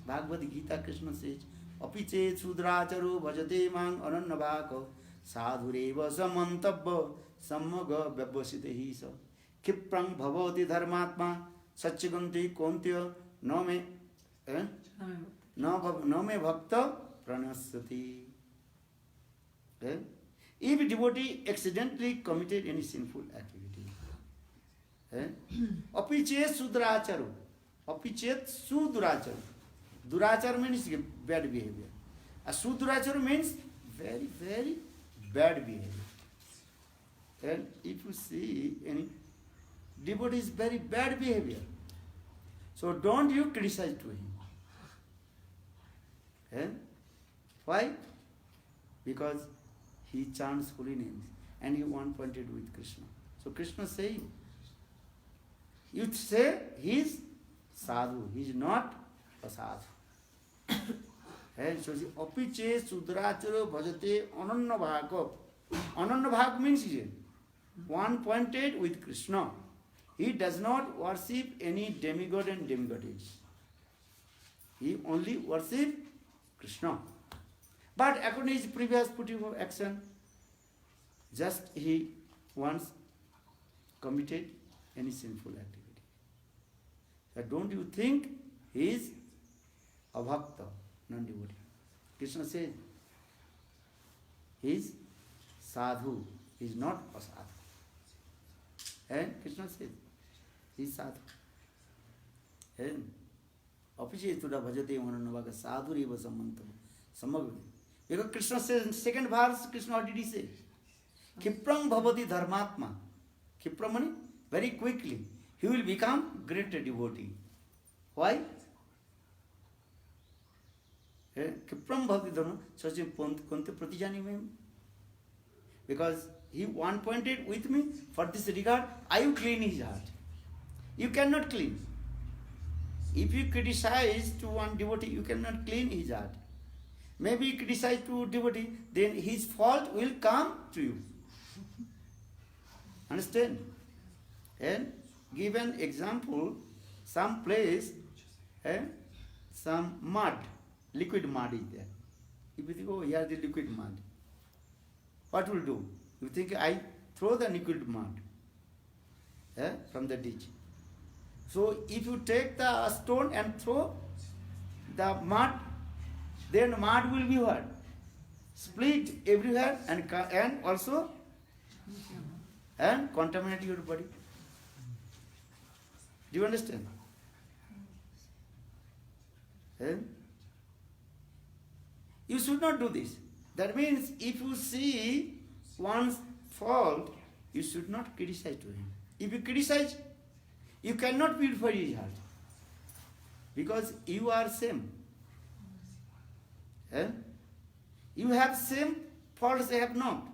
Bhagavad Gita, Krishna says, Apiche sudracharu bhajate mang anannavaka sadhureva samantabha sammaga vyabhasite sa kiprang bhavati dharmatma satchiganti kontya no me bhakta pranasyati. If a devotee accidentally committed any sinful activity, apichet sudracharu, apichet suduracharu. Durachar means bad behavior. A suduracharu means very, very bad behavior. And if you see any devotee is very bad behavior, so don't you criticize to him. And why? Because he chants holy names and he one pointed with Krishna. So Krishna is saying, you say he is sadhu, he is not a sadhu. And so apiche sudracharo bhajate ananya bhaka. Ananya bhaka means one pointed with Krishna. He does not worship any demigod and demigoddess. He only worships Krishna. But according to his previous putting of action, just he once committed any sinful activity. So don't you think he is a bhakta, non-devotee? Krishna says, he is sadhu, he is not a sadhu. And Krishna says, he is sadhu. And Apiche Tuda Bhajate Mananavaka Sadhu Reva Samantam Samagami. Because Krishna says in second verse, Krishna what did he say? Kipram Bhavati Dharmatma. Kipram means very quickly he will become great devotee. Why? Kipram Bhavati Dharma, such a Konte Pratijani mem. Because he one pointed with me, for this regard, I will clean his heart. You cannot clean. If you criticize to one devotee, you cannot clean his heart. Maybe you criticize to devotee, then his fault will come to you. Understand? And give an example, some place, some mud, liquid mud is there. If you think, oh, here is the liquid mud, what will do? You think I throw the liquid mud from the ditch. So if you take the stone and throw the mud, then mud will be what? Split everywhere and also and contaminate your body. Do you understand? You should not do this. That means if you see one's fault, you should not criticize to him. If you criticize, you cannot purify his heart. Because you are same. You have same faults they have not.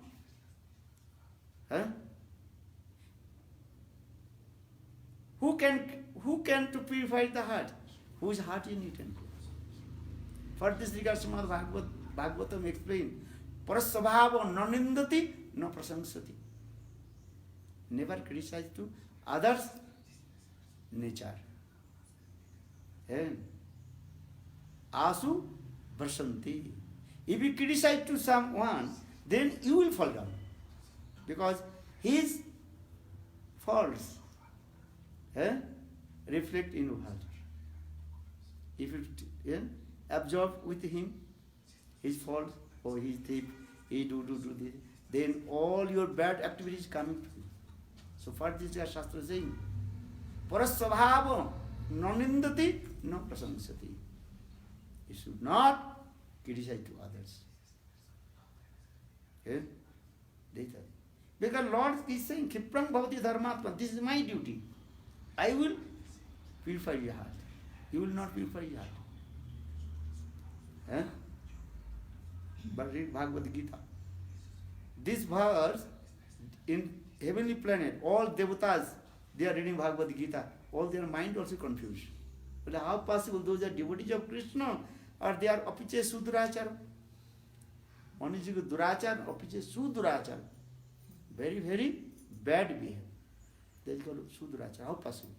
Who can to purify the heart? Whose heart is neat and pure? For this regard, Srimad Bhagavatam explained, Parasvabhava nanindati na prasangsati. Never criticize to others' nature. And asu prasanti. If you criticize to someone, then you will fall down. Because his faults reflect in your heart. If you absorb with him his faults, or his thief, he do this, then all your bad activities coming to you. So for this Shastra is saying, Parasvabhava nanindati na prasangsati. You should not criticize to others. Because Lord is saying, Kipram Bhavati Dharmatma, this is my duty. I will purify your heart. You will not purify your heart. But read Bhagavad Gita. This verse, in heavenly planet, all devatas, they are reading Bhagavad Gita. All their mind also confused. But how possible those are devotees of Krishna or they are apiche sudurachara? One is durachara, apiche sudurachara. Very, very bad behavior. They is called sudurachara. How possible?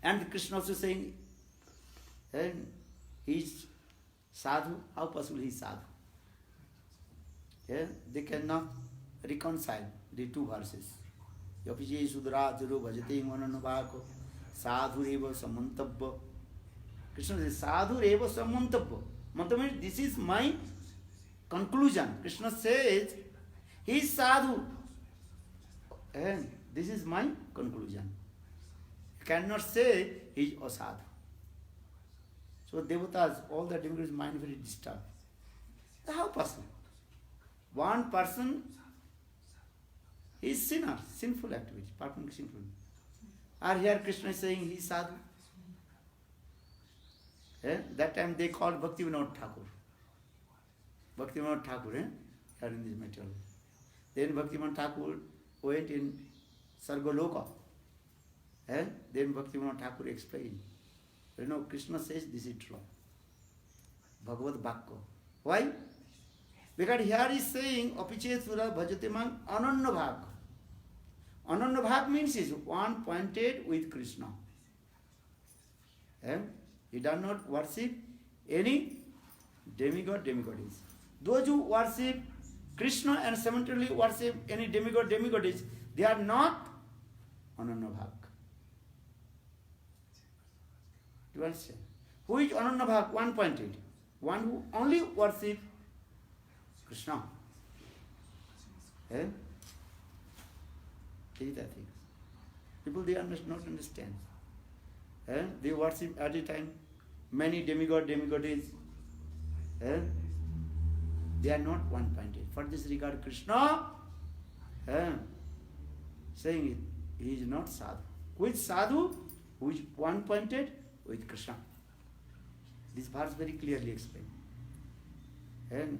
And Krishna also saying, and he is sadhu. How possible he is sadhu? They cannot reconcile the two verses. Yapiche suduracharo bhajate mananavako sadhu reva samantabha. Krishna says, sadhu reva samantabha. Mantabha means this is my conclusion. Krishna says, he is sadhu. And this is my conclusion. You cannot say he is a sadhu. So devatas, all the devotees' mind very disturbed. How possible? One person He is sinner, sinful activity, performing sinful. Or here Krishna is saying he is sadhu. That time they called Bhaktivinoda Thakur. Bhaktivinoda Thakur, here in this material. Then Bhaktivinoda Thakur went in Sargaloka. Then Bhaktivinoda Thakur explained. Krishna says this is true. Bhagavad Bhakya. Why? Because here he is saying, Apiche Sura Bhajate Man Ananya Bhag. Ananya Bhag means is one pointed with Krishna. He does not worship any demigod, demigoddess. Those who worship Krishna and simultaneously worship any demigod, demigoddess, they are not Ananya Bhag. Do you understand? Who is Ananya Bhag? One pointed. One who only worship Krishna. These are things. People, they not understand. They worship at a time many demigod, demigoddess. They are not one-pointed. For this regard, Krishna saying it, he is not sadhu. Who is sadhu? Who is one-pointed with Krishna. This verse very clearly explained. And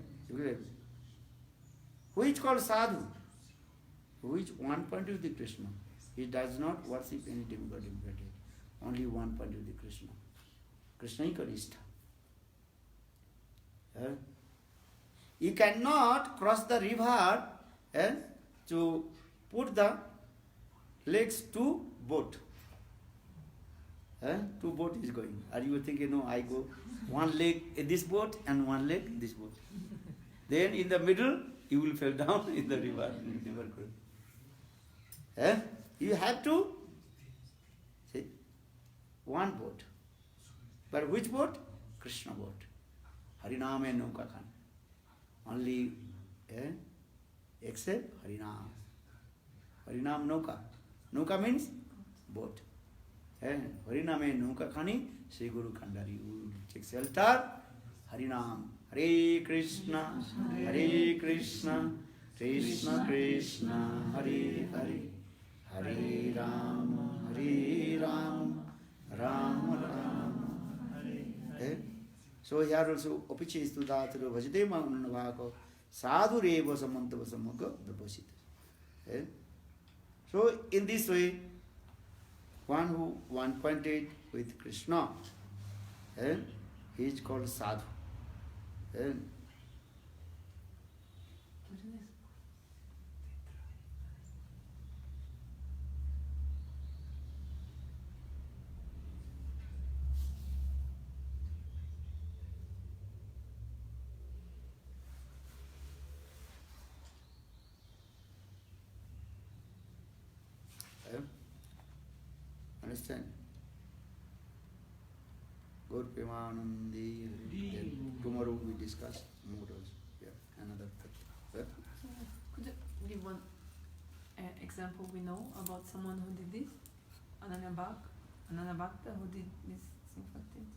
who is called sadhu? Who is one-pointed with Krishna. He does not worship any demigod, demigoddess. Only one point with the Krishna. Krishna is Kanistha. You cannot cross the river to put the legs to boat. Two boat is going. Are you thinking, no, I go one leg in this boat and one leg in this boat. Then in the middle, you will fall down in the river. You have to see one boat. But which boat? Krishna boat. Harinam and Nauka Khan. Only except Harinam. Harinam Nauka. Nauka means boat. Harinam and Nauka Khani, Sri Guru Kandari will take shelter. Harinam. Hare Krishna, Hare Krishna, Krishna Krishna, Hare Hare, Hare Rama, Hare Rama, Rama Rama, Hare. So here also, Apiche Studatru Bhajate Manavako, Sadhu Reva Samantava Samaga Vibhasita. So in this way, one who one pointed with Krishna, he is called Sadhu. Understand? Gaur Premanandi. Tomorrow we discuss more also. Yeah, another thing. Could you give one example we know about someone who did this? Ananya Bhakta who did this thing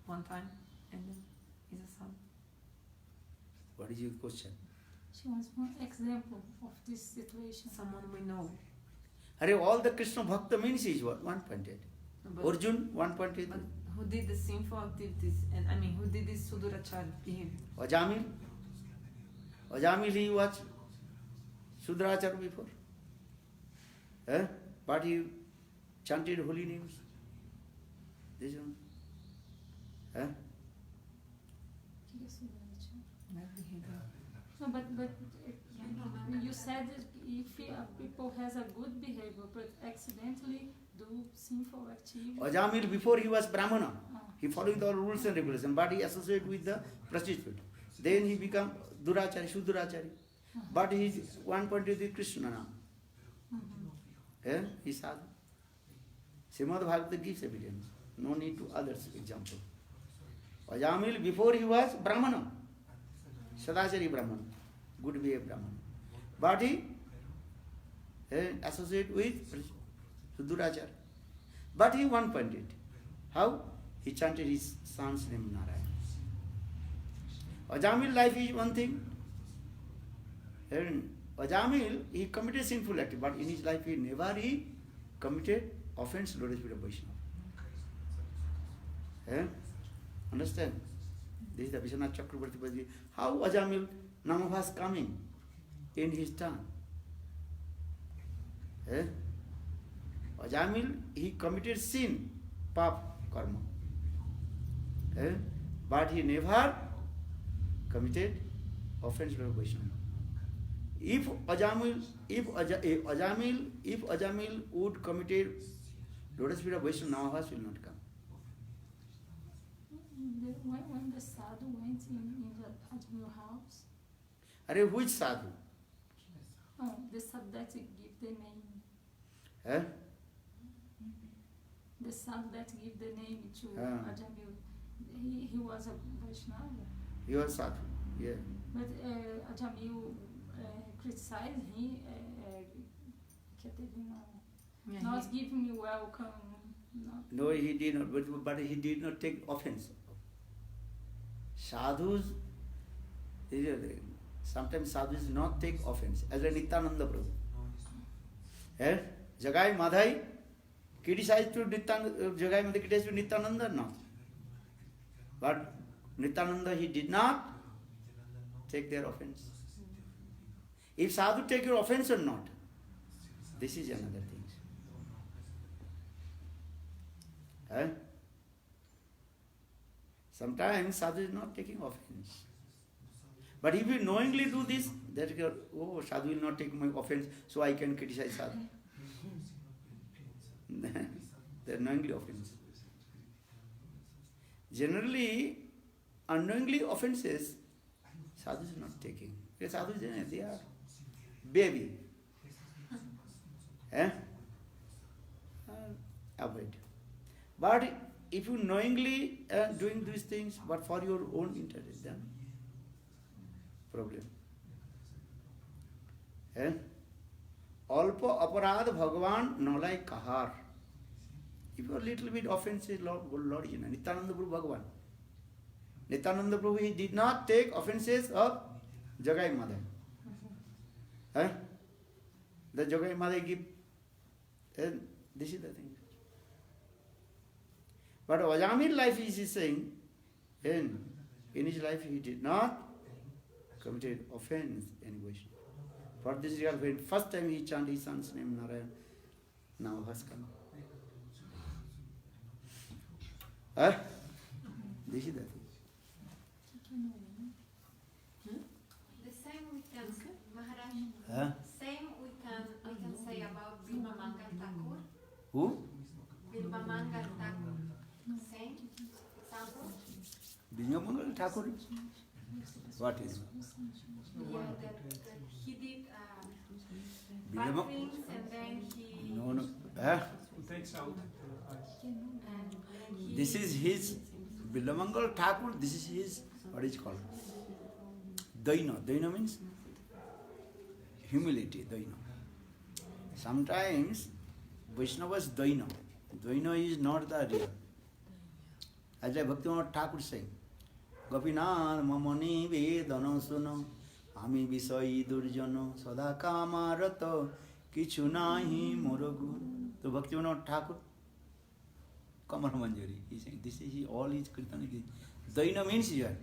one time and then is a son. What is your question? She wants one example of this situation. Someone we know. All the Krishna Bhakta means is what? One pointed. Arjun, one pointed. But who did the sinful activities and who did this Sudurachar behavior? Ajamil he was Sudrachar before. But he chanted holy names. This one. No, but you said that if people has a good behavior but accidentally do sinful activity. Ajamil before he was Brahmana. He followed the rules and regulations, but he associated with the prostitute. Then he become Durachari, Sudurachari. But he is one point with Krishna now. He is sadhu. Srimad Bhagavata gives evidence. No need to others example. Ajamil before he was Brahmana. Sadachari Brahmana. Good behaved Brahmana. But he associated with Sudurachari. But he one pointed. How? He chanted his son's name Narayana. Ajamil life is one thing. Ajamil, he committed sinful act, but in his life he committed offense to Lord Spirit of Vaishnava. Understand? This is the Vishwanath Chakravarti Padaji. How Ajamil Namabhas coming in his tongue? Ajamil, he committed sin, pap, karma. But he never committed offense to Vaishnava. If Ajamil would committed Lotus Spirit of Vaishnava, Namabhas will not come. When the sadhu went in the Ajamil house, Which sadhu? the sadhu that give the name. The sadhu that give the name to Ajamil, he was a Vaishnava. He was sadhu, yeah. But Ajamil criticized him, not giving me welcome. No, he did not, but he did not take offense. Sadhus, sometimes sadhus not take offense. As a Nityananda Prabhu. Jagai Madhai criticized to Nityananda, Jagai Madhai criticized to Nityananda, no. But Nityananda, he did not take their offense. If sadhu take your offense or not, this is another thing. Sometimes sadhu is not taking offense. But if you knowingly do this, that sadhu will not take my offense, so I can criticize sadhu. They are knowingly offense. Generally, unknowingly offenses, sadhu is not taking. Because sadhu is they are baby. Avoid. But if you knowingly doing these things, but for your own interest, then problem. Alpa aparad Bhagavan nolai kahar. If you are little bit offensive, Lord Nityananda Prabhu Bhagavan. Nityananda Prabhu, he did not take offenses of Jagai Madhai. The Jagai Madhai give, this is the thing. But Ajamil life is saying, in his life he did not commit offense in Vaishnava. For this real, when first time he chanted his son's name Narayan, now has come. This is the thing. The same we can, Maharaj, same we can say about Bilvamangal Thakur. Who? Bilvamangal Thakur. Same example. Bilvamangal Thakur? What is it? Yeah, that he did bad Bilvamangal? things and then he... No. Who takes out eyes? This is his, Bilvamangal Thakur, this is his, what is it called? Daina. Daina means humility, Daina. Sometimes Vaishnava's Daina. Daina is not the real. As like Bhaktivinoda Thakur saying, Gopinath mamani vedana suno, ami visai durjano, sada kamarato, kichu nahi morogun. So Bhaktivinoda Thakur, Kamar Manjari, he is saying, this is all his Kirtan. Daina means here,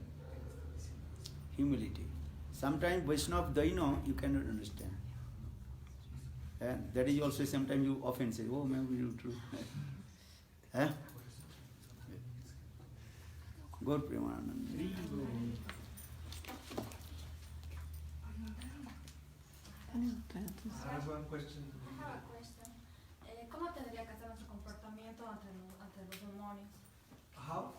humility. Sometimes Vaishnava Daina you cannot understand. That is also sometimes you often say, oh, maybe you true. God Premanand. I have one question. I have a question. ¿Cómo tendría que ser nuestro comportamiento ante los demonios? How?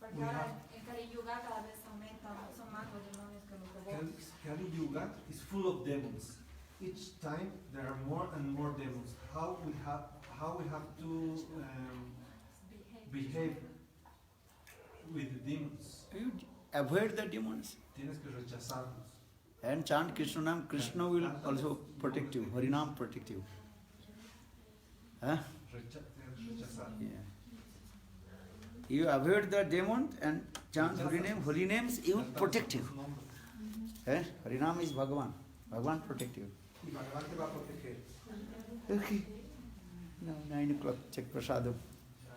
Porque We ahora have- en Kali Yuga cada vez aumentan, son más los demonios que los devotos. Kali Yuga is full of demons. Each time there are more and more demons. How we have to behave with the demons? You avoid the demons Tienes que rechazarlos. and chant Krishna Nam. Krishna will also protect you. Harinam protect you. Rechazar. Yeah. You avoid the demon and chant Holy Name. Holy names, you protect you. Harinam is Bhagavan. Bhagwan protect you. Y Bhagavan te va a proteger. Okay. Now 9 o'clock, check prasadam.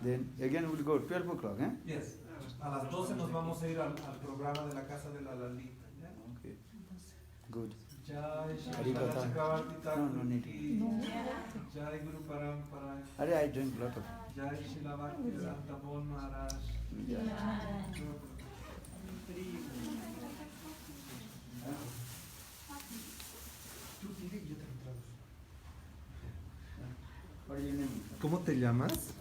Then again we'll go 12 o'clock, eh? Yes. A las 12 nos vamos a ir al programa de la Casa de la Lalita. ¿Ya? Okay. Good. Jai Shri Harikatha. Chakravarti No, no need. ki Jai Guru Parampara. Are I drink lot of. Jai Shri Bhakti Vedanta Bon Maharaj. Tú dile y yo te lo traduzco. What is your name? ¿Cómo te llamas?